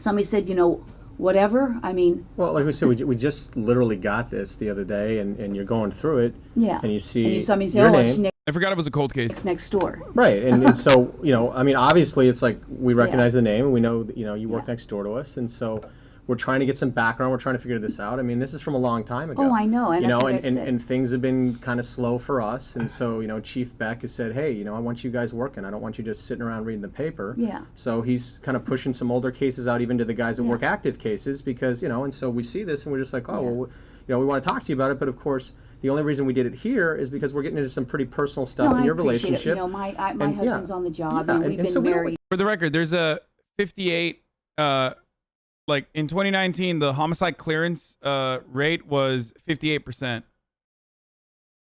somebody said, you know, whatever. I mean, well, like we said, we just literally got this the other day, and you're going through it. Yeah. And you see and you saw me say, your oh, name. it's I forgot it was a cold case. it's next door. Right, and so, you know, I mean, obviously, it's like we recognize the name, and we know that, you know, you work next door to us, and so we're trying to get some background. We're trying to figure this out. I mean, this is from a long time ago. Oh, I know. And you know, like and things have been kind of slow for us, and so, you know, Chief Beck has said, hey, you know, I want you guys working. I don't want you just sitting around reading the paper. Yeah. So he's kind of pushing some older cases out even to the guys that work active cases, because, you know, and so we see this and we're just like, oh, well, you know, we want to talk to you about it, but of course, the only reason we did it here is because we're getting into some pretty personal stuff in your relationship. It. You know, my husband's on the job, and we've been so married. For the record, there's a 58, like, in 2019, the homicide clearance rate was 58%.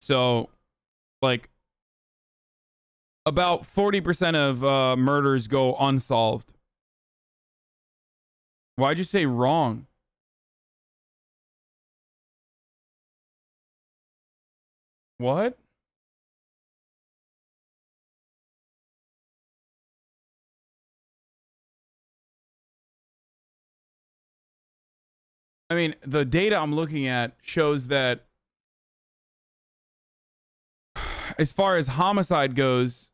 So, like, about 40% of murders go unsolved. Why'd you say wrong? What? I mean, the data I'm looking at shows that as far as homicide goes,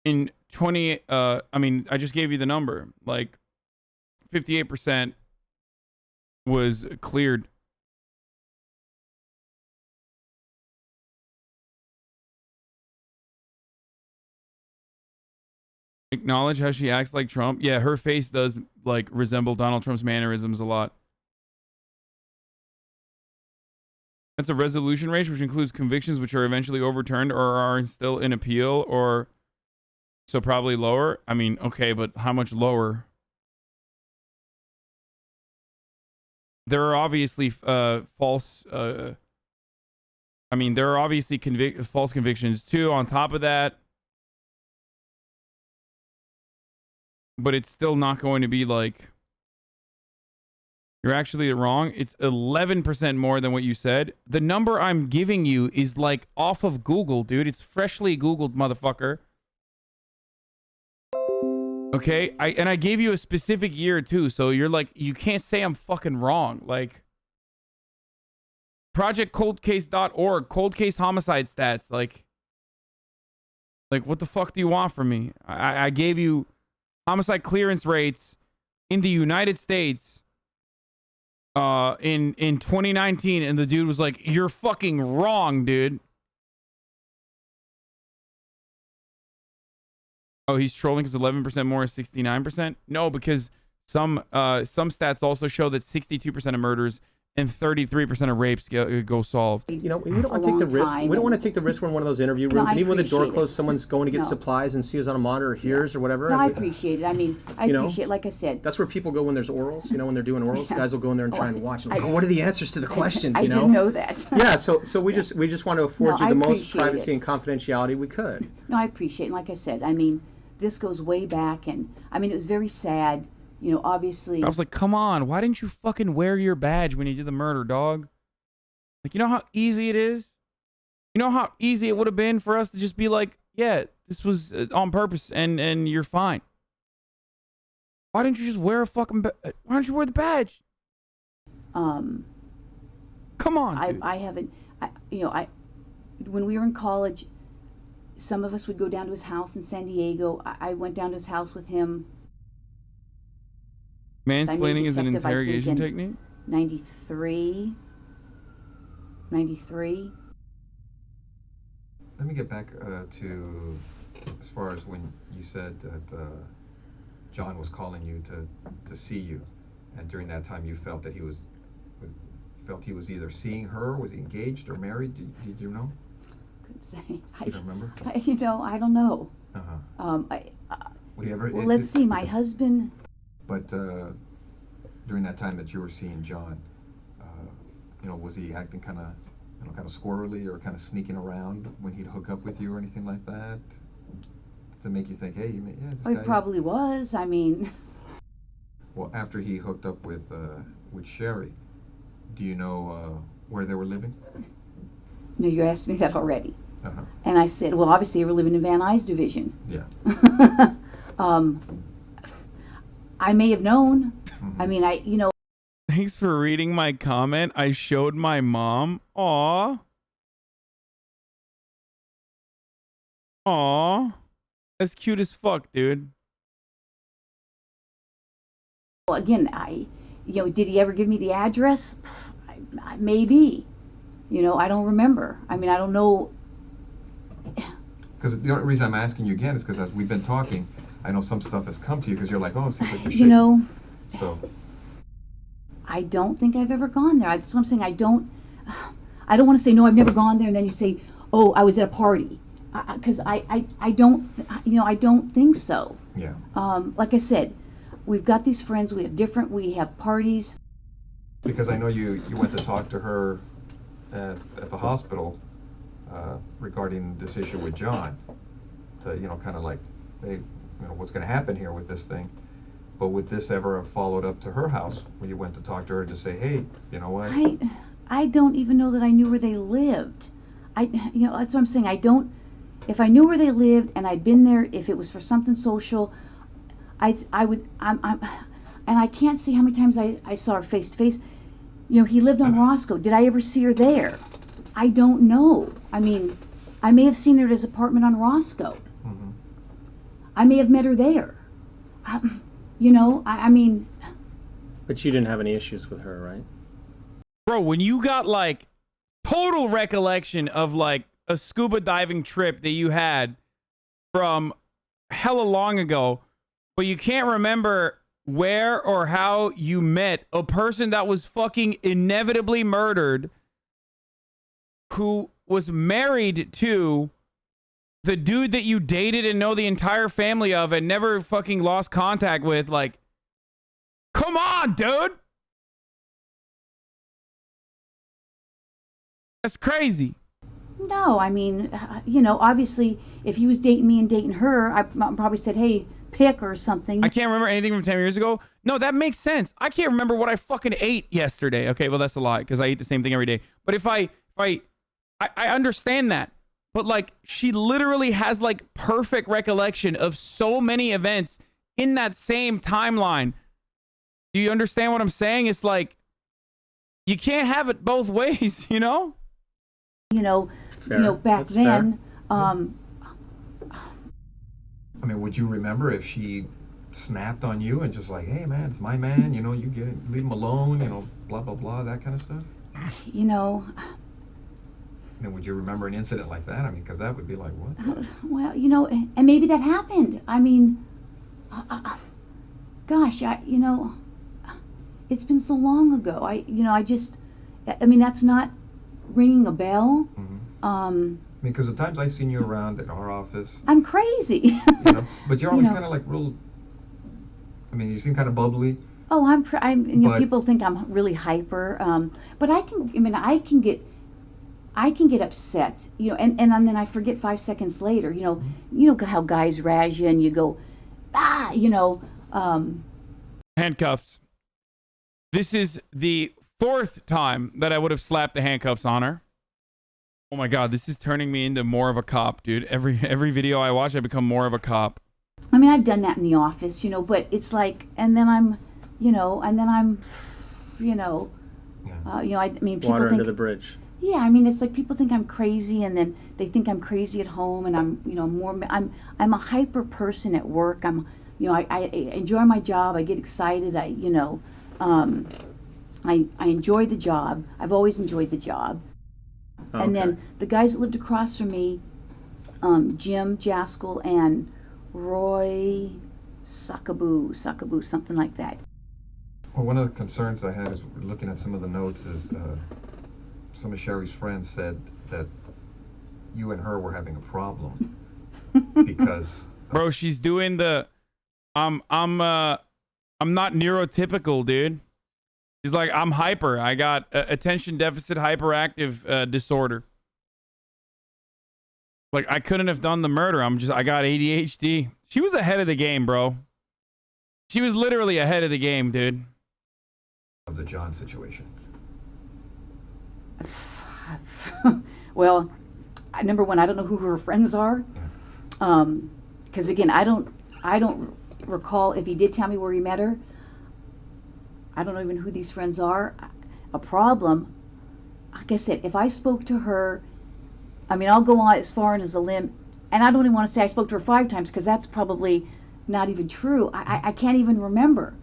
in 20, I mean, I just gave you the number, like 58% was cleared. Acknowledge how she acts like Trump. Yeah, her face does, like, resemble Donald Trump's mannerisms a lot. That's a resolution rate, which includes convictions which are eventually overturned or are still in appeal, or so probably lower. I mean, okay, but how much lower? There are obviously false. I mean, there are obviously false convictions too. On top of that, but it's still not going to be like. You're actually wrong. It's 11% more than what you said. The number I'm giving you is like off of Google, dude. It's freshly Googled, motherfucker. Okay? I gave you a specific year too, so you're like, you can't say I'm fucking wrong. Like, projectcoldcase.org, cold case homicide stats. Like what the fuck do you want from me? I gave you homicide clearance rates in the United States in 2019, and the dude was like, "You're fucking wrong, dude." Oh, he's trolling because 11% more is 69%. No, because some stats also show that 62% of murders and 33% of rapes go solved. You know, we don't want to take the risk. We don't want to take the risk when one of those interview rooms, and even when the door closed, someone's going to get supplies and sees on a monitor or hears or whatever. No, I appreciate it. I mean, I appreciate it. Like I said, that's where people go when there's orals. You know, when they're doing orals, guys will go in there and try and watch. And what are the answers to the questions? I didn't know that. Yeah, so we just want to afford you the most privacy and confidentiality we could. No, I appreciate it. Like I said, I mean, this goes way back, and I mean, it was very sad. You know, obviously. I was like, come on, why didn't you fucking wear your badge when you did the murder, dog? Like, you know how easy it is? You know how easy it would have been for us to just be like, yeah, this was on purpose and you're fine. Why didn't you just wear a fucking why don't you wear the badge? Come on, dude. I haven't, you know, when we were in college, some of us would go down to his house in San Diego. I went down to his house with him. Mansplaining is an interrogation technique? 93. Let me get back to as far as when you said that John was calling you to see you, and during that time you felt that he was either seeing her, was he engaged or married? Did you know? Couldn't say. You don't remember? You know, I don't know. Well, let's see. My husband. But during that time that you were seeing John, you know, was he acting kind of squirrely or kind of sneaking around when he'd hook up with you or anything like that, to make you think, hey, yeah, this guy. He probably was. I mean. Well, after he hooked up with Sherry, do you know where they were living? No, you asked me that already. And I said, well, obviously they were living in Van Nuys division. Yeah. I may have known. I mean, you know. Thanks for reading my comment. I showed my mom. Aw. Aw. That's cute as fuck, dude. Well, again, you know, did he ever give me the address? Maybe. You know, I don't remember. I mean, I don't know. Because the only reason I'm asking you again is because as we've been talking, I know some stuff has come to you because you're like, oh, it seems like you're shaking. You know. So. I don't think I've ever gone there. That's what I'm saying. I don't want to say, no, I've never gone there, and then you say, oh, I was at a party. Because I don't, you know, I don't think so. Yeah. Like I said, we've got these friends, we have parties. Because I know you went to talk to her at the hospital regarding this issue with John, to, you know, kind of like, hey, you know, what's going to happen here with this thing. But would this ever have followed up to her house when you went to talk to her to say, hey, you know what? I don't even know that I knew where they lived. You know, that's what I'm saying. I don't. If I knew where they lived and I'd been there, if it was for something social, I would. And I can't see how many times I saw her face to face. You know, he lived on Roscoe. Did I ever see her there? I don't know. I mean, I may have seen her at his apartment on Roscoe. Mm-hmm. I may have met her there. You know, I mean. But you didn't have any issues with her, right? Bro, when you got like total recollection of like a scuba diving trip that you had from hella long ago, but you can't remember where or how you met a person that was fucking inevitably murdered, who was married to the dude that you dated and know the entire family of and never fucking lost contact with, like, come on, dude. That's crazy. No, I mean, you know, obviously, if he was dating me and dating her, I probably said, hey, pick or something. I can't remember anything from 10 years ago. No, that makes sense. I can't remember what I fucking ate yesterday. Okay, well, that's a lie, because I eat the same thing every day. But if I understand that. But, like, she literally has, like, perfect recollection of so many events in that same timeline. Do you understand what I'm saying? It's like, you can't have it both ways, you know? Fair. Back That's then, I mean, would you remember if she snapped on you and just like, hey man, it's my man, you know, you get it, leave him alone, you know, blah blah blah, that kind of stuff? You know. And would you remember an incident like that? I mean, because that would be like, what? Well, you know, and maybe that happened. I mean, gosh, you know, it's been so long ago. I mean, that's not ringing a bell. Mm-hmm. Because the times I've seen you around at our office, I'm crazy. You know, but you're always you know, kind of like real. I mean, you seem kind of bubbly. Oh, you know, people think I'm really hyper, but I can get upset, you know, and then I forget 5 seconds later. You know how guys razz you and you go, you know. Handcuffs. This is the 4th time that I would have slapped the handcuffs on her. Oh my God, this is turning me into more of a cop, dude. Every video I watch, I become more of a cop. I mean, I've done that in the office, you know, but it's like, and then I'm, you know, I mean, people water think, under the bridge. Yeah, I mean, it's like people think I'm crazy, and then they think I'm crazy at home, and I'm, you know, I'm a hyper person at work. You know, I enjoy my job. I get excited. I enjoy the job. I've always enjoyed the job. Okay. And then the guys that lived across from me, Jim Jaskell and Roy Sakaboo, something like that. Well, one of the concerns I had is looking at some of the notes is some of Sherry's friends said that you and her were having a problem because bro, she's doing the I'm not neurotypical, dude. She's like, I'm hyper. I got attention deficit hyperactive disorder. Like, I couldn't have done the murder. I got ADHD. She was ahead of the game, bro. She was literally ahead of the game, dude. Of the John situation. Well, number one, I don't know who her friends are. Because again, I don't recall if he did tell me where he met her. I don't know even who these friends are. A problem, like I said, if I spoke to her, I mean, I'll go on as far as a limb, and I don't even want to say I spoke to her 5 times because that's probably not even true. I can't even remember.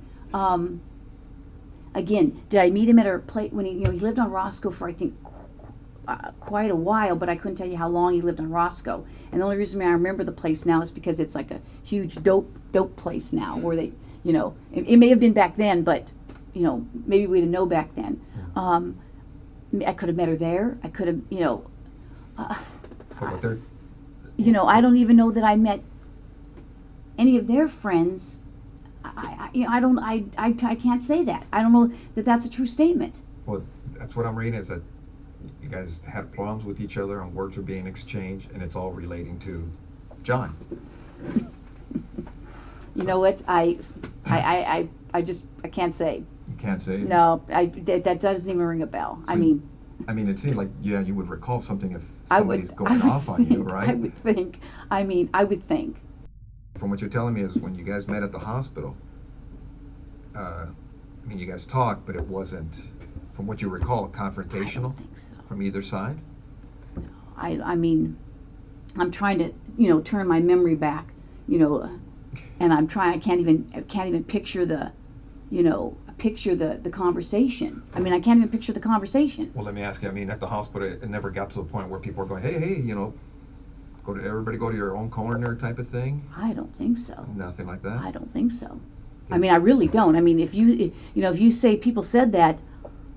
Again, did I meet him at her place when he lived on Roscoe for, I think, quite a while, but I couldn't tell you how long he lived on Roscoe. And the only reason I remember the place now is because it's like a huge dope place now, where they, you know, it may have been back then, but you know, maybe we didn't know back then. I could have met her there. I could have, you know. You know, I don't even know that I met any of their friends. I can't say that. I don't know that that's a true statement. Well, that's what I'm reading, is that you guys had problems with each other and words were being exchanged, and it's all relating to John. You know what? I can't say. You can't say? No, that doesn't even ring a bell. So, I mean, it seemed like, yeah, you would recall something if somebody's going off on you, right? I would think. I would think. From what you're telling me is when you guys met at the hospital, I mean, you guys talked, but it wasn't, from what you recall, confrontational? I don't think so. From either side? No, I mean, I'm trying to, you know, turn my memory back, you know, and I'm trying. I can't even picture the, you know, the conversation. I mean, I can't even picture the conversation. Well, let me ask you. I mean, at the hospital, it never got to the point where people are going, hey, you know, everybody go to your own corner type of thing? I don't think so. Nothing like that? I don't think so. I mean, I really don't. I mean, if you say people said that,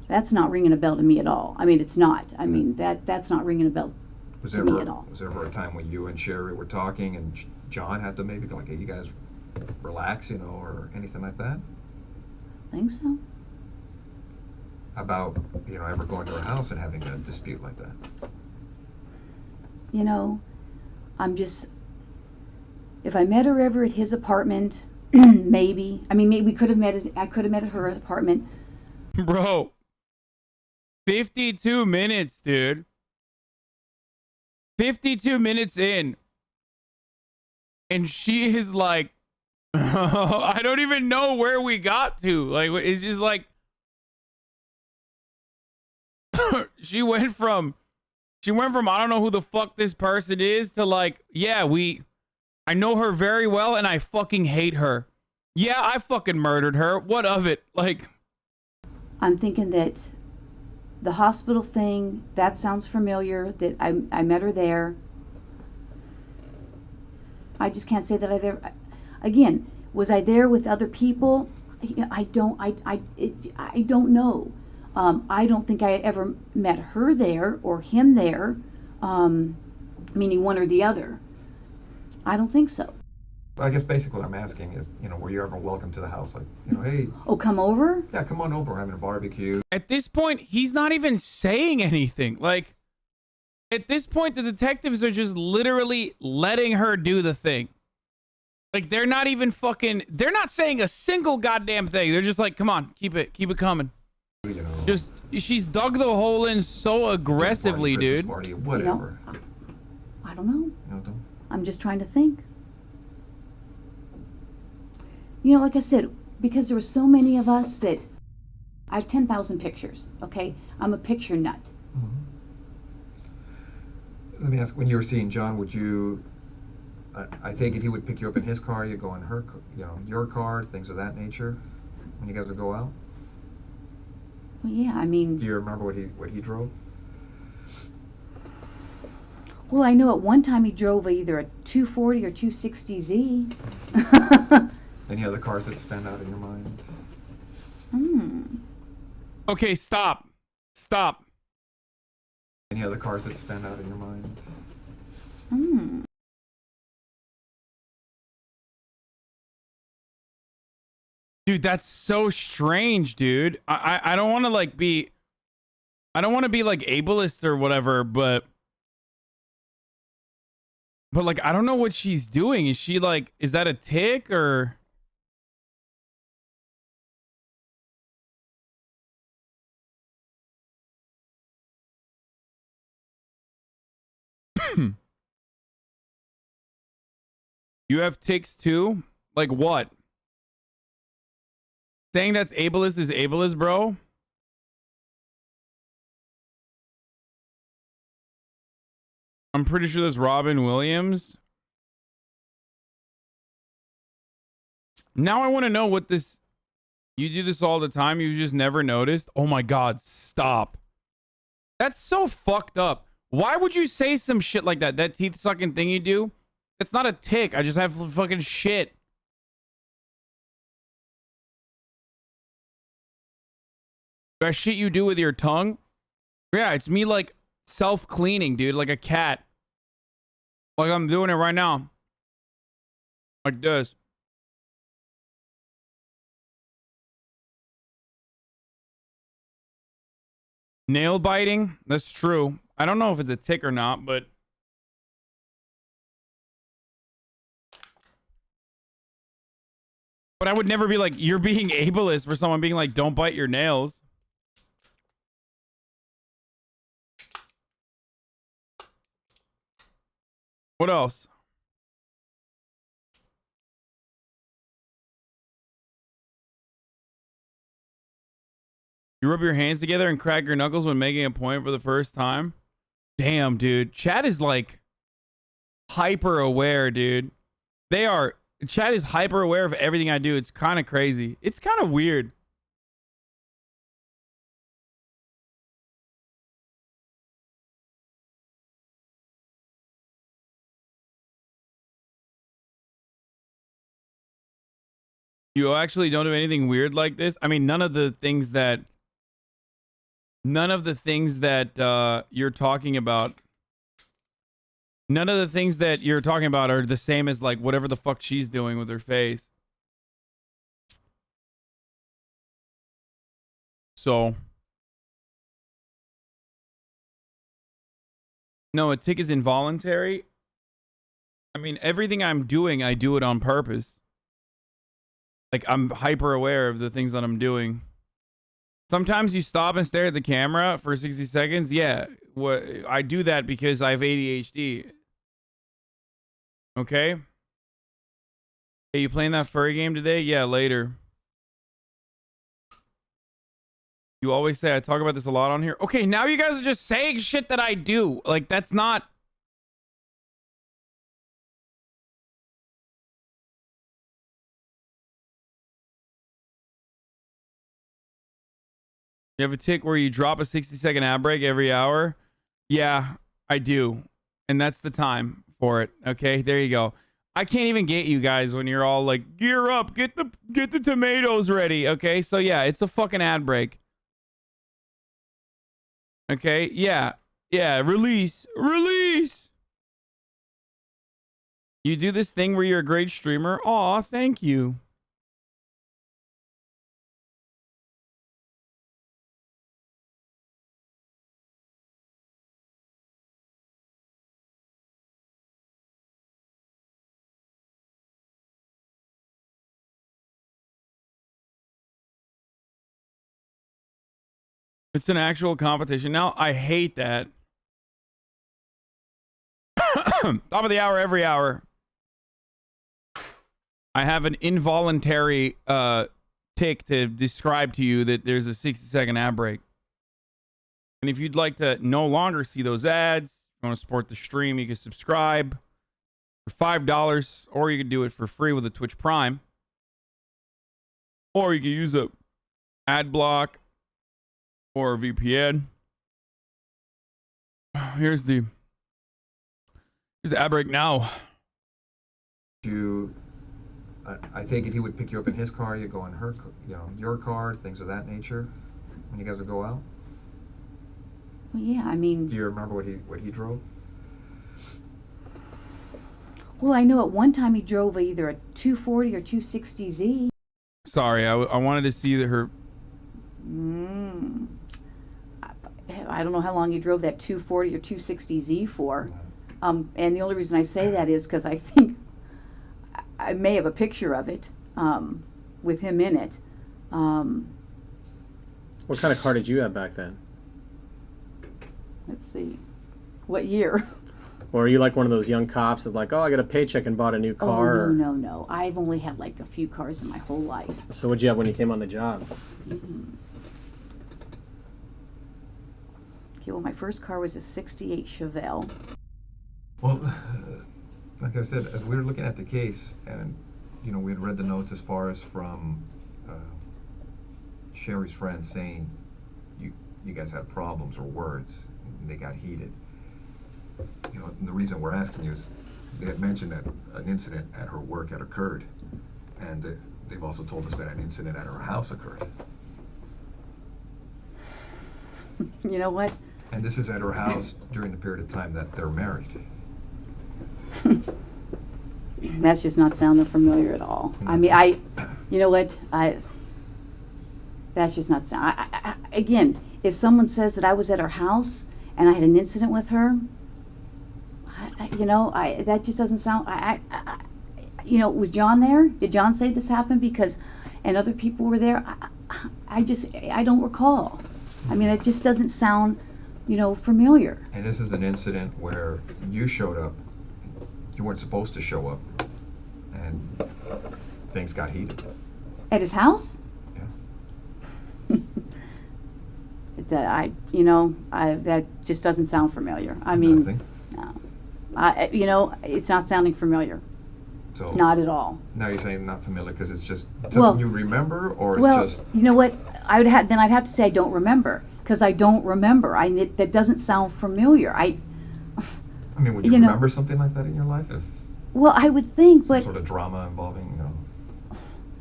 that's not ringing a bell to me at all. I mean, it's not. I mean, that's not ringing a bell to me at all. Was there ever a time when you and Sherry were talking and John had to maybe go like, hey, you guys relax, you know, or anything like that? I think so. About, you know, ever going to her house and having a dispute like that? You know, if I met her ever at his apartment, maybe. I mean, maybe I could have met at her apartment. Bro, 52 minutes, dude. 52 minutes in. And she is like, I don't even know where we got to. Like, it's just like, she went from I don't know who the fuck this person is to like, yeah, I know her very well and I fucking hate her. Yeah, I fucking murdered her. What of it? Like, I'm thinking that the hospital thing, that sounds familiar, that I met her there. I just can't say that I've ever, again, was I there with other people? I don't know. I don't think I ever met her there or him there, meaning one or the other. I don't think so. I guess basically what I'm asking is, were you ever welcome to the house? Like, hey. Oh, come over? Yeah, come on over. We're having a barbecue. at this point, he's not even saying anything. Like, at this point, the detectives are just literally letting her do the thing. Like, they're not even fucking, they're not saying a single goddamn thing. They're just like, come on, keep it coming. Just, she's dug the hole in so aggressively, dude. Party, whatever. I don't know. Don't. I'm just trying to think. Like I said, because there were so many of us that I have 10,000 pictures, okay? I'm a picture nut. Mm-hmm. Let me ask, when you were seeing John, would you, I take it he would pick you up in his car, you go in her, your car, things of that nature, when you guys would go out? Well, yeah, I mean... Do you remember what he drove? Well, I know at one time he drove either a 240 or 260Z. Any other cars that stand out in your mind? Okay, stop. Any other cars that stand out in your mind? Dude, that's so strange, dude. I don't want to like be, I don't want to be like ableist or whatever, but like, I don't know what she's doing. Is she like, is that a tick or? You have ticks too? Like what? Saying that's ableist is ableist, bro? I'm pretty sure that's Robin Williams. Now I want to know what this... You do this all the time? You just never noticed? Oh my god, stop. That's so fucked up. Why would you say some shit like that? That teeth sucking thing you do? It's not a tick. I just have fucking shit. That shit you do with your tongue? Yeah, it's me like self-cleaning, dude, like a cat. Like I'm doing it right now. Like this. Nail biting? That's true. I don't know if it's a tick or not, but... But I would never be like, you're being ableist for someone being like, don't bite your nails. What else? You rub your hands together and crack your knuckles when making a point for the first time? Damn, dude. Chat is like hyper aware, dude. Chat is hyper aware of everything I do. It's kind of crazy. It's kind of weird. You actually don't do anything weird like this? I mean, none of the things that you're talking about, none of the things that you're talking about are the same as like whatever the fuck she's doing with her face. So, no, a tick is involuntary. I mean, everything I'm doing, I do it on purpose. Like, I'm hyper aware of the things that I'm doing. Sometimes you stop and stare at the camera for 60 seconds. Yeah, I do that because I have ADHD. Okay? Hey, you playing that furry game today? Yeah, later. You always say I talk about this a lot on here. Okay, now you guys are just saying shit that I do. Like, that's not... You have a tick where you drop a 60-second ad break every hour? Yeah, I do. And that's the time for it. Okay, there you go. I can't even get you guys when you're all like, gear up, get the tomatoes ready. Okay, so yeah, it's a fucking ad break. Okay, yeah, release. You do this thing where you're a great streamer. Aw, thank you. It's an actual competition. Now, I hate that. Top of the hour, every hour. I have an involuntary tick to describe to you that there's a 60-second ad break. And if you'd like to no longer see those ads, you want to support the stream, you can subscribe for $5, or you can do it for free with a Twitch Prime. Or you can use a ad block or a VPN. Here's the ad break now. I take it he would pick you up in his car, you go in her, your car, things of that nature, when you guys would go out? Well, yeah, I mean... Do you remember what he drove? Well, I know at one time he drove either a 240 or 260Z. Sorry, I wanted to see her... I don't know how long he drove that 240 or 260Z for. And the only reason I say that is because I think I may have a picture of it with him in it. What kind of car did you have back then? Let's see. What year? Or are you like one of those young cops that like, oh, I got a paycheck and bought a new car? Oh, no. I've only had like a few cars in my whole life. So what'd you have when you came on the job? Okay, well, my first car was a 68 Chevelle. Well, like I said, as we were looking at the case, and we had read the notes as far as from Sherry's friend saying you guys had problems or words, and they got heated. And the reason we're asking you is they had mentioned that an incident at her work had occurred, and they've also told us that an incident at her house occurred. You know what? And this is at her house during the period of time that they're married. That's just not sounding familiar at all. I mean, you know what? That's just not sound. Again, if someone says that I was at her house and I had an incident with her, that just doesn't sound. Was John there? Did John say this happened? And other people were there. I don't recall. I mean, it just doesn't sound, familiar. And this is an incident where you showed up. You weren't supposed to show up, and things got heated. At his house? Yeah. That just doesn't sound familiar. I mean, Nothing. No. It's not sounding familiar. So not at all. Now you're saying not familiar because it's just something you remember, or it's just... you know what? I'd have to say I don't remember, because I don't remember. That doesn't sound familiar. I mean, would you remember something like that in your life? Well, I would think, but... Some sort of drama involving,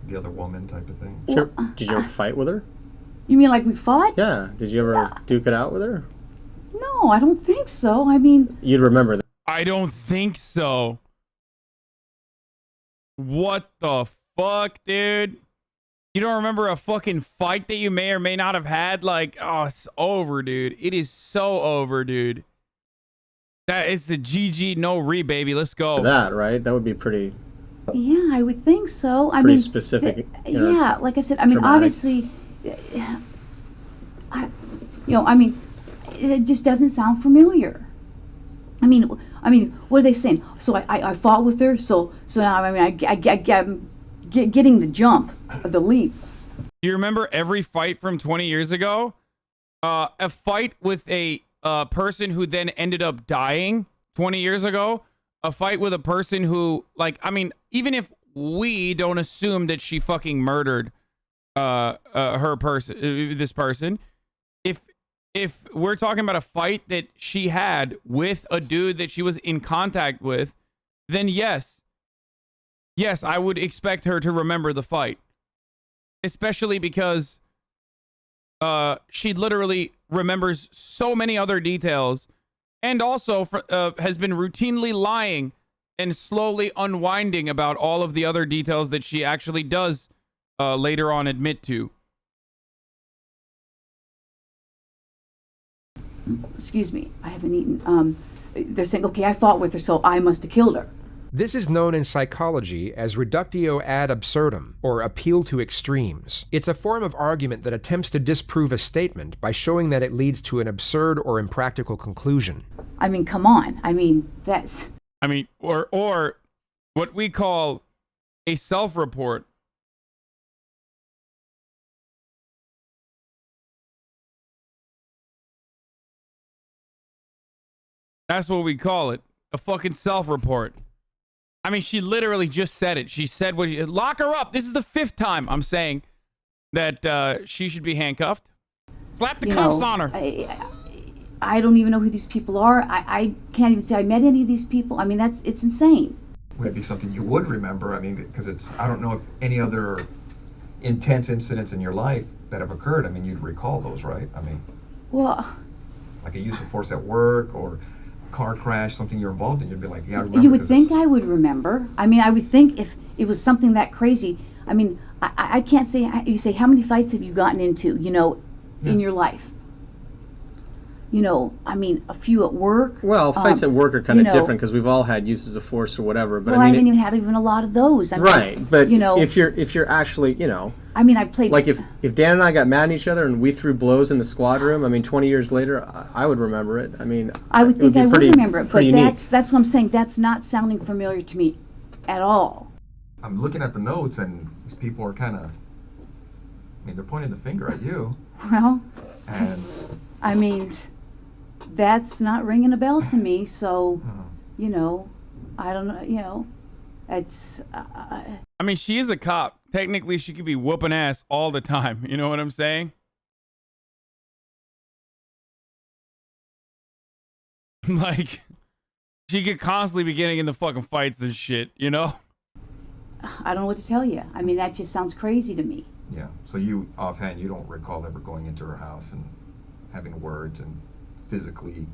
the other woman type of thing? Sure. Did you ever fight with her? You mean like we fought? Yeah. Did you ever duke it out with her? No, I don't think so. I mean... You'd remember that. I don't think so. What the fuck, dude? You don't remember a fucking fight that you may or may not have had? Like, oh, it's over, dude. It is so over, dude. That is a GG, no re, baby. Let's go. That, right? That would be pretty... Yeah, I would think so. I mean, specific. Yeah, like I said, I mean, traumatic. Obviously, it just doesn't sound familiar. I mean, what are they saying? So I fought with her. So now I'm getting the jump, the leap. Do you remember every fight from 20 years ago? A fight with a person who then ended up dying 20 years ago. A fight with a person who, even if we don't assume that she fucking murdered this person, if we're talking about a fight that she had with a dude that she was in contact with, then yes, I would expect her to remember the fight, especially because she literally remembers so many other details, and also has been routinely lying and slowly unwinding about all of the other details that she actually does later on admit to. Excuse me, I haven't eaten. They're saying, okay, I fought with her, so I must have killed her. This is known in psychology as reductio ad absurdum, or appeal to extremes. It's a form of argument that attempts to disprove a statement by showing that it leads to an absurd or impractical conclusion. I mean, come on. I mean, that's... I mean, or what we call a self-report. That's what we call it. A fucking self-report. I mean, she literally just said it. She said, lock her up. This is the 5th time I'm saying that she should be handcuffed. Slap the cuffs on her. I don't even know who these people are. I can't even say I met any of these people. I mean, it's insane. Would it be something you would remember? I mean, because I don't know if any other intense incidents in your life that have occurred, I mean, you'd recall those, right? I mean, well, like a use of force at work or car crash, something you're involved in, you'd be like, yeah, I remember. You would think I would remember. I mean, I would think if it was something that crazy. I mean, I can't say, you say, how many fights have you gotten into, in your life? I mean, a few at work. Well, fights at work are kind of different because we've all had uses of force or whatever. But well, I mean, I haven't even had even a lot of those. I mean, right, but if you're actually, I mean, I played... Like if Dan and I got mad at each other and we threw blows in the squad room, I mean, 20 years later, I would remember it. I mean, I would think I would remember it, but unique. that's what I'm saying. That's not sounding familiar to me at all. I'm looking at the notes, and these people are kind of... I mean, they're pointing the finger at you. Well, and I mean, that's not ringing a bell to me, so, I don't know, it's... I mean, she is a cop. Technically, she could be whooping ass all the time. You know what I'm saying? Like, she could constantly be getting into fucking fights and shit, I don't know what to tell you. I mean, that just sounds crazy to me. Yeah, so you, offhand, you don't recall ever going into her house and having words and physically,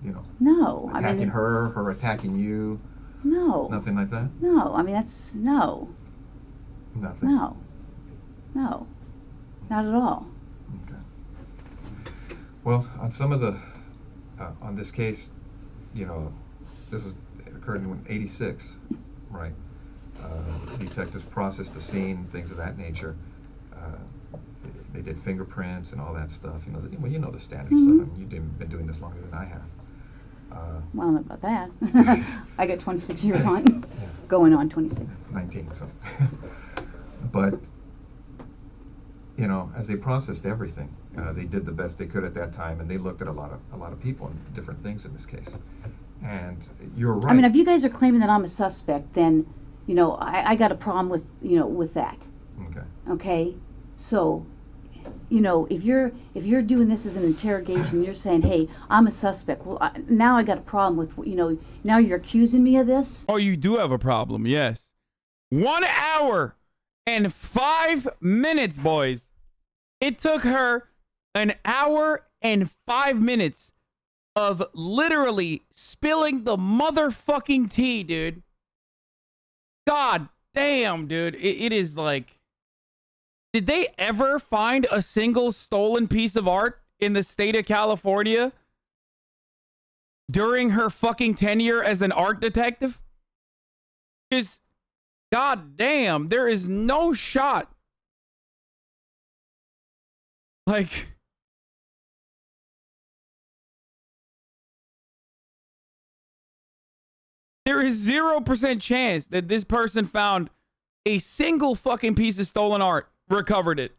No. attacking her attacking you? No. Nothing like that? No, I mean, that's... No. Nothing? No. No. Not at all. Okay. Well, on some of the... on this case, this occurred in '86, right? Detectives processed the scene, things of that nature. They did fingerprints and all that stuff. You know the standard stuff. I mean, you've been doing this longer than I have. Well, I don't know about that. I got 26 years on, going on 26. 19, so. But, as they processed everything, they did the best they could at that time, and they looked at a lot of people and different things in this case. And you're right. I mean, if you guys are claiming that I'm a suspect, then, I got a problem with, with that. Okay. Okay? So, if you're doing this as an interrogation, you're saying, hey, I'm a suspect. Well, now I got a problem with, now you're accusing me of this? Oh, you do have a problem, yes. 1 hour and 5 minutes, boys. It took her an hour and 5 minutes of literally spilling the motherfucking tea, dude. God damn, dude. It is like... Did they ever find a single stolen piece of art in the state of California during her fucking tenure as an art detective? Because, god damn, there is no shot. Like, there is 0% chance that this person found a single fucking piece of stolen art. Recovered it.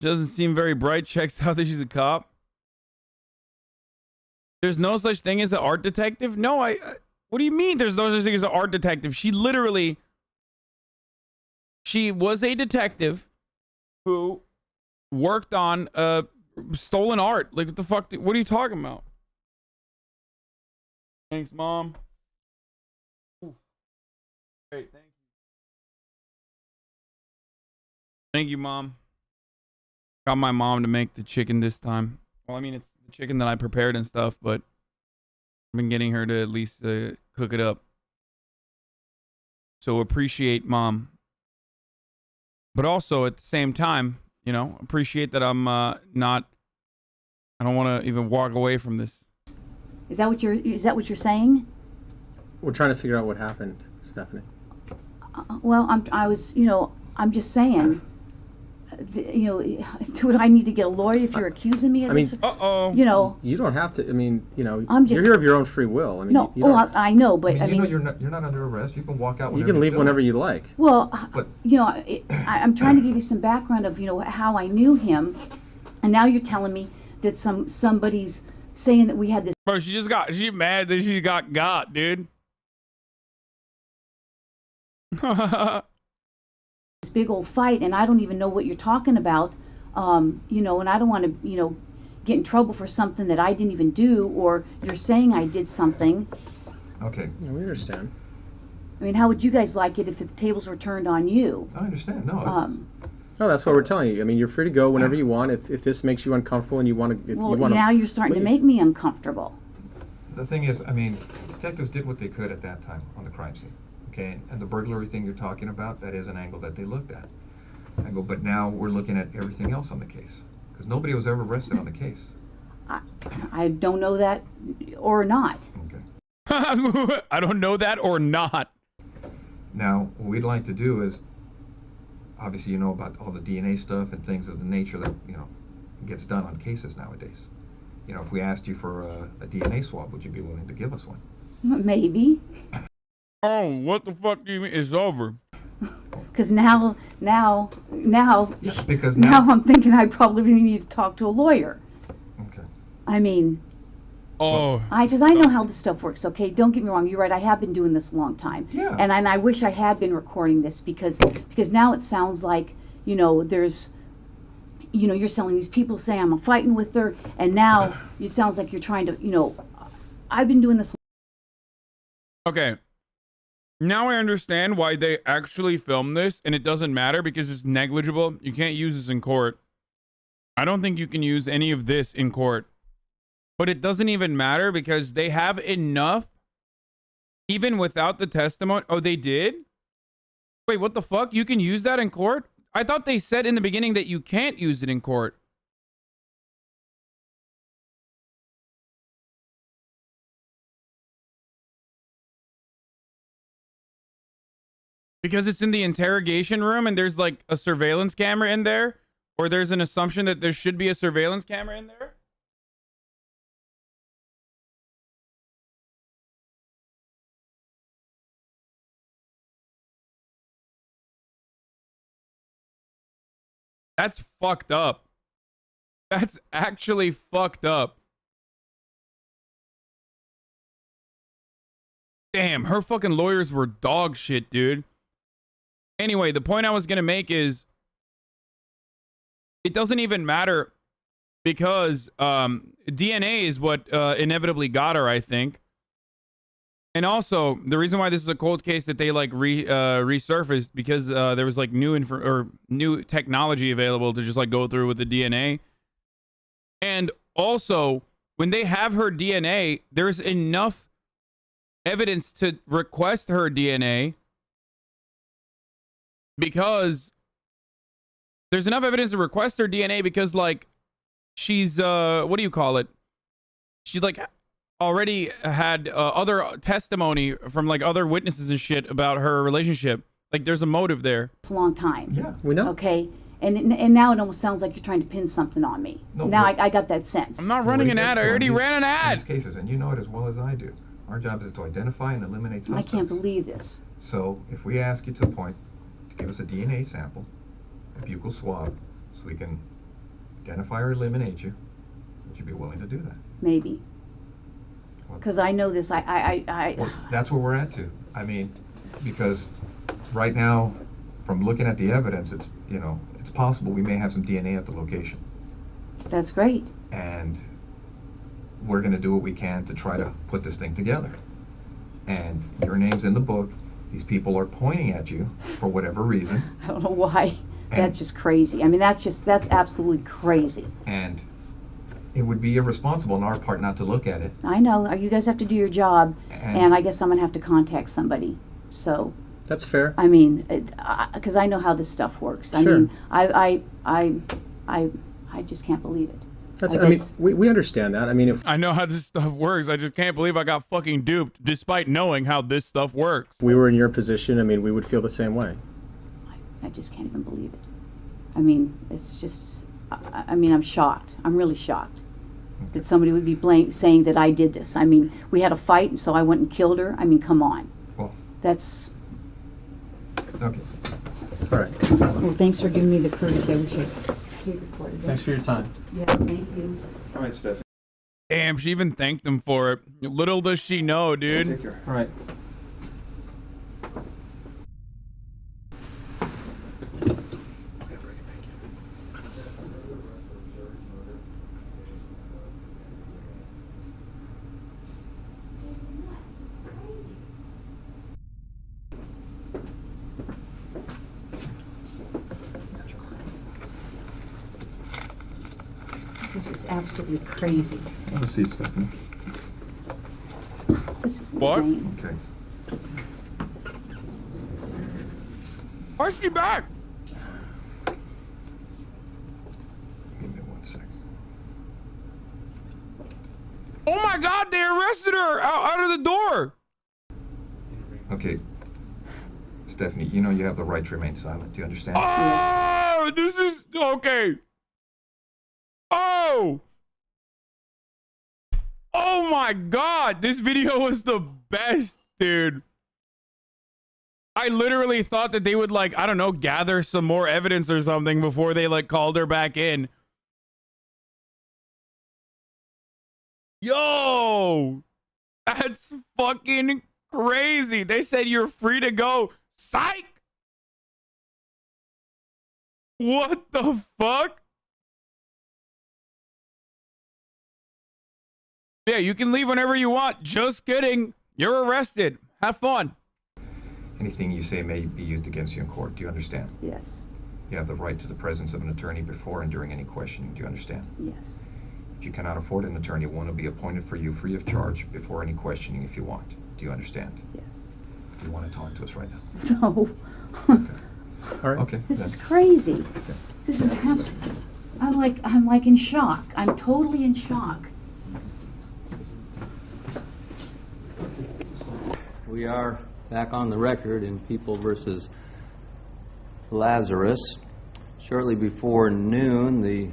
Doesn't seem very bright. Checks out that she's a cop. There's no such thing as an art detective? No, what do you mean there's no such thing as an art detective? She literally she was a detective who worked on stolen art. Like, what the fuck? What are you talking about? Thanks, Mom. Ooh. Great, thank you. Thank you, Mom. Got my mom to make the chicken this time. Well, I mean, it's the chicken that I prepared and stuff, but I've been getting her to at least cook it up. So appreciate Mom. But also at the same time, you know, appreciate that I'm not, I don't want to even walk away from this. Is that what you're saying? We're trying to figure out what happened, Stephanie. Well, I'm just saying, do I need to get a lawyer if you're accusing me of this? You know. You don't have to. I mean, you're I'm just, here of your own free will. I mean, no. I know, but I mean, you're not under arrest. You can walk out. You can leave whenever you like. Well, but, I'm trying to give you some background of how I knew him, and now you're telling me that somebody's saying that we had this. Bro, she mad that she got, dude. This big old fight, and I don't even know what you're talking about, and I don't want to, get in trouble for something that I didn't even do, or you're saying I did something. Okay. Yeah, we understand. I mean, how would you guys like it if the tables were turned on you? I understand. No. No, that's what we're telling you. I mean, you're free to go whenever you want. If this makes you uncomfortable and you want to, now you're starting to make me uncomfortable. The thing is, I mean, detectives did what they could at that time on the crime scene. Okay, and the burglary thing you're talking about, that is an angle that they looked at. But now we're looking at everything else on the case. Because nobody was ever arrested on the case. I don't know that or not. Okay. I don't know that or not. Now, what we'd like to do is, obviously you know about all the DNA stuff and things of the nature that, gets done on cases nowadays. If we asked you for a DNA swab, would you be willing to give us one? Maybe. Oh, what the fuck do you mean? It's over. Because now because now I'm thinking I probably need to talk to a lawyer. Okay. I mean, because I know how this stuff works. Okay, don't get me wrong. You're right. I have been doing this a long time. Yeah. And I wish I had been recording this because now it sounds like there's you're selling these people saying I'm fighting with her, and now it sounds like you're trying to I've been doing this. Okay. Now I understand why they actually filmed this, and it doesn't matter because it's negligible. You can't use this in court. I don't think you can use any of this in court. But it doesn't even matter because they have enough, even without the testimony. Oh, they did? Wait, what the fuck? You can use that in court? I thought they said in the beginning that you can't use it in court. Because it's in the interrogation room and there's like a surveillance camera in there, or there's an assumption that there should be a surveillance camera in there. That's fucked up. That's actually fucked up. Damn, her fucking lawyers were dog shit, dude. Anyway, the point I was going to make is it doesn't even matter because DNA is what inevitably got her, I think. And also, the reason why this is a cold case that they like resurfaced because there was like new technology available to just like go through with the DNA. And also, when they have her DNA, there's enough evidence to request her DNA. Because there's enough evidence to request her DNA because like she's what do you call it? She like already had other testimony from like other witnesses and shit about her relationship. Like there's a motive there. It's a long time. Yeah, we know. Okay, and now it almost sounds like you're trying to pin something on me. No, now I got that sense. I'm not running an ad. I already ran an ad. These cases, and you know it as well as I do. Our job is to identify and eliminate suspects. I can't believe this. So if we ask you to the point to give us a DNA sample, a buccal swab, so we can identify or eliminate you, would you be willing to do that? Maybe. Because I know this. Well, that's where we're at too. I mean, because right now from looking at the evidence, it's, you know, it's possible we may have some DNA at the location. That's great. And we're going to do what we can to try to put this thing together. And your name's in the book. These people are pointing at you for whatever reason. I don't know why. That's just crazy. I mean, that's absolutely crazy. And it would be irresponsible on our part not to look at it. I know. You guys have to do your job, and I guess I'm going to have to contact somebody. So. That's fair. I mean, because I know how this stuff works. I mean, I just can't believe it. I mean, we understand that. I mean, I know how this stuff works. I just can't believe I got fucking duped, despite knowing how this stuff works. If we were in your position, I mean, we would feel the same way. I just can't even believe it. I mean, it's just, I mean, I'm shocked. I'm really shocked that somebody would be saying that I did this. I mean, we had a fight, and so I went and killed her. I mean, come on. Well, that's... Okay. All right. Well, thanks for giving me the courtesy. I wish I recorded it. Thanks for your time. Yeah, thank you. All right, Steph. Damn, she even thanked him for it. Little does she know, dude. Take care. All right. This is absolutely crazy. Have a seat, Stephanie. This is What? insane. Okay. Why's she back? Give me 1 second. Oh my God, they arrested her out of the door. Okay. Stephanie, you know you have the right to remain silent. Do you understand? Oh, this is okay. Oh. Oh my God, this video was the best, dude. I literally thought that they would, like, I don't know, gather some more evidence or something before they, like, called her back in. Yo, that's fucking crazy. They said you're free to go. Psych. What the fuck? Yeah, you can leave whenever you want. Just kidding. You're arrested. Have fun. Anything you say may be used against you in court. Do you understand? Yes. You have the right to the presence of an attorney before and during any questioning. Do you understand? Yes. If you cannot afford an attorney, one will be appointed for you free of charge before any questioning if you want. Do you understand? Yes. Do you want to talk to us right now? No. Okay. All right. Okay. This then. is crazy. Okay. This is I'm like in shock. I'm totally in shock. We are back on the record in People versus Lazarus. Shortly before noon, the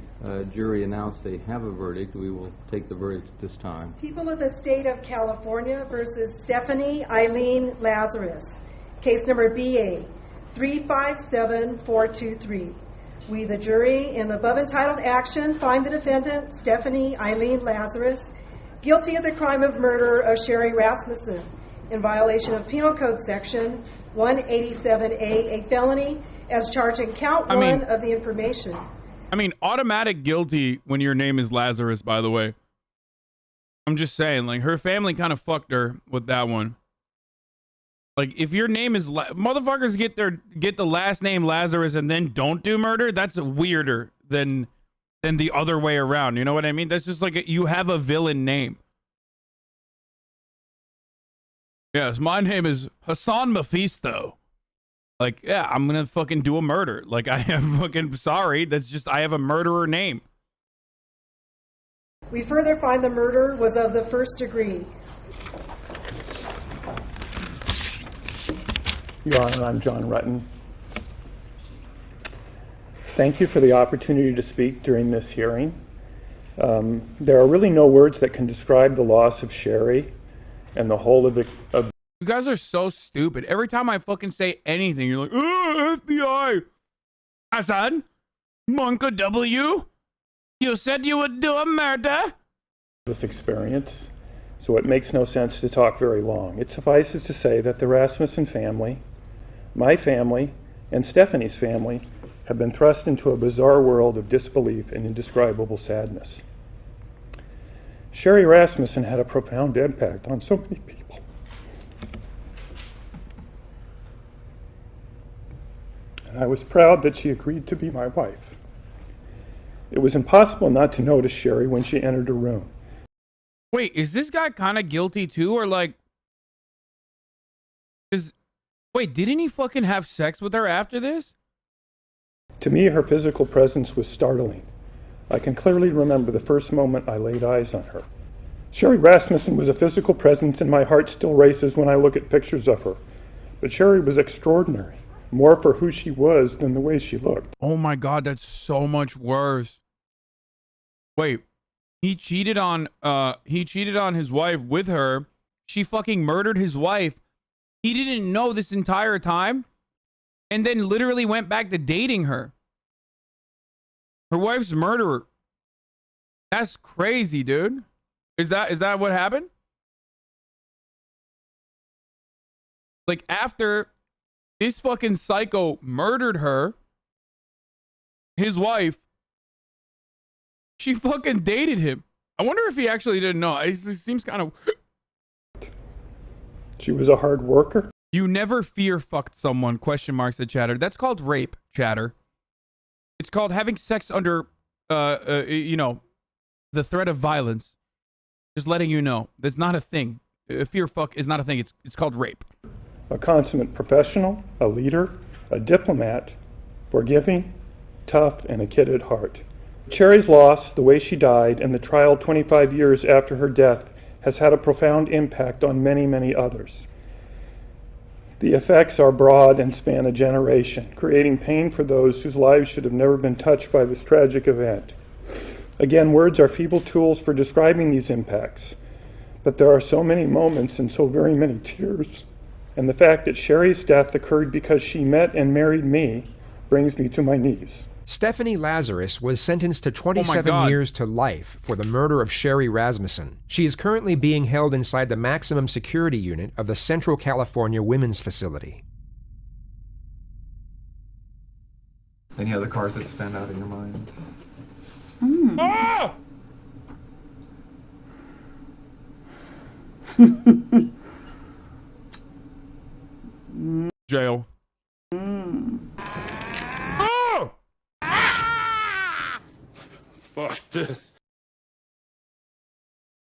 jury announced they have a verdict. We will take the verdict at this time. People of the State of California versus Stephanie Eileen Lazarus. Case number BA 357423. We, the jury, in the above entitled action, find the defendant, Stephanie Eileen Lazarus, guilty of the crime of murder of Sherry Rasmussen in violation of Penal Code Section 187A, a felony, as charged in count one of the information. I mean, automatic guilty when your name is Lazarus, by the way. I'm just saying, like, her family kind of fucked her with that one. Like, if your name is motherfuckers get the last name Lazarus and then don't do murder, that's weirder than the other way around. You know what I mean? That's just like you have a villain name. Yes, my name is Hasan Mephisto. Like, yeah, I'm gonna fucking do a murder. Like, I am fucking sorry. That's just, I have a murderer name. We further find the murder was of the first degree. Your Honor, I'm John Rutten. Thank you for the opportunity to speak during this hearing. There are really no words that can describe the loss of Sherry and the whole of the... You guys are so stupid. Every time I fucking say anything, you're like, oh, FBI. Hasan, Monka W, you said you would do a murder? This experience, so it makes no sense to talk very long. It suffices to say that the Rasmussen family, my family, and Stephanie's family have been thrust into a bizarre world of disbelief and indescribable sadness. Sherry Rasmussen had a profound impact on so many people. And I was proud that she agreed to be my wife. It was impossible not to notice Sherry when she entered a room. Wait, is this guy kind of guilty too, or like, wait, didn't he fucking have sex with her after this? To me, her physical presence was startling. I can clearly remember the first moment I laid eyes on her. Sherry Rasmussen was a physical presence, and my heart still races when I look at pictures of her. But Sherry was extraordinary, more for who she was than the way she looked. Oh my God, that's so much worse. Wait, he cheated on his wife with her. She fucking murdered his wife. He didn't know this entire time, and then literally went back to dating her. Her wife's a murderer. That's crazy, dude. Is that what happened? Like, after this fucking psycho murdered her, his wife, she fucking dated him. I wonder if he actually didn't know. It seems kind of... She was a hard worker. You never fear fucked someone, question marks at chatter. That's called rape, chatter. It's called having sex under, you know, the threat of violence. Just letting you know. That's not a thing. Fear fuck is not a thing. It's called rape. A consummate professional, a leader, a diplomat, forgiving, tough, and a kid at heart. Cherry's loss, the way she died, and the trial 25 years after her death has had a profound impact on many, many others. The effects are broad and span a generation, creating pain for those whose lives should have never been touched by this tragic event. Again, words are feeble tools for describing these impacts, but there are so many moments and so very many tears. And the fact that Sherry's death occurred because she met and married me brings me to my knees. Stephanie Lazarus was sentenced to 27 years to life for the murder of Sherry Rasmussen. She is currently being held inside the maximum security unit of the Central California Women's Facility. Any other cars that stand out in your mind? Ah! Jail. Oh! Fuck this.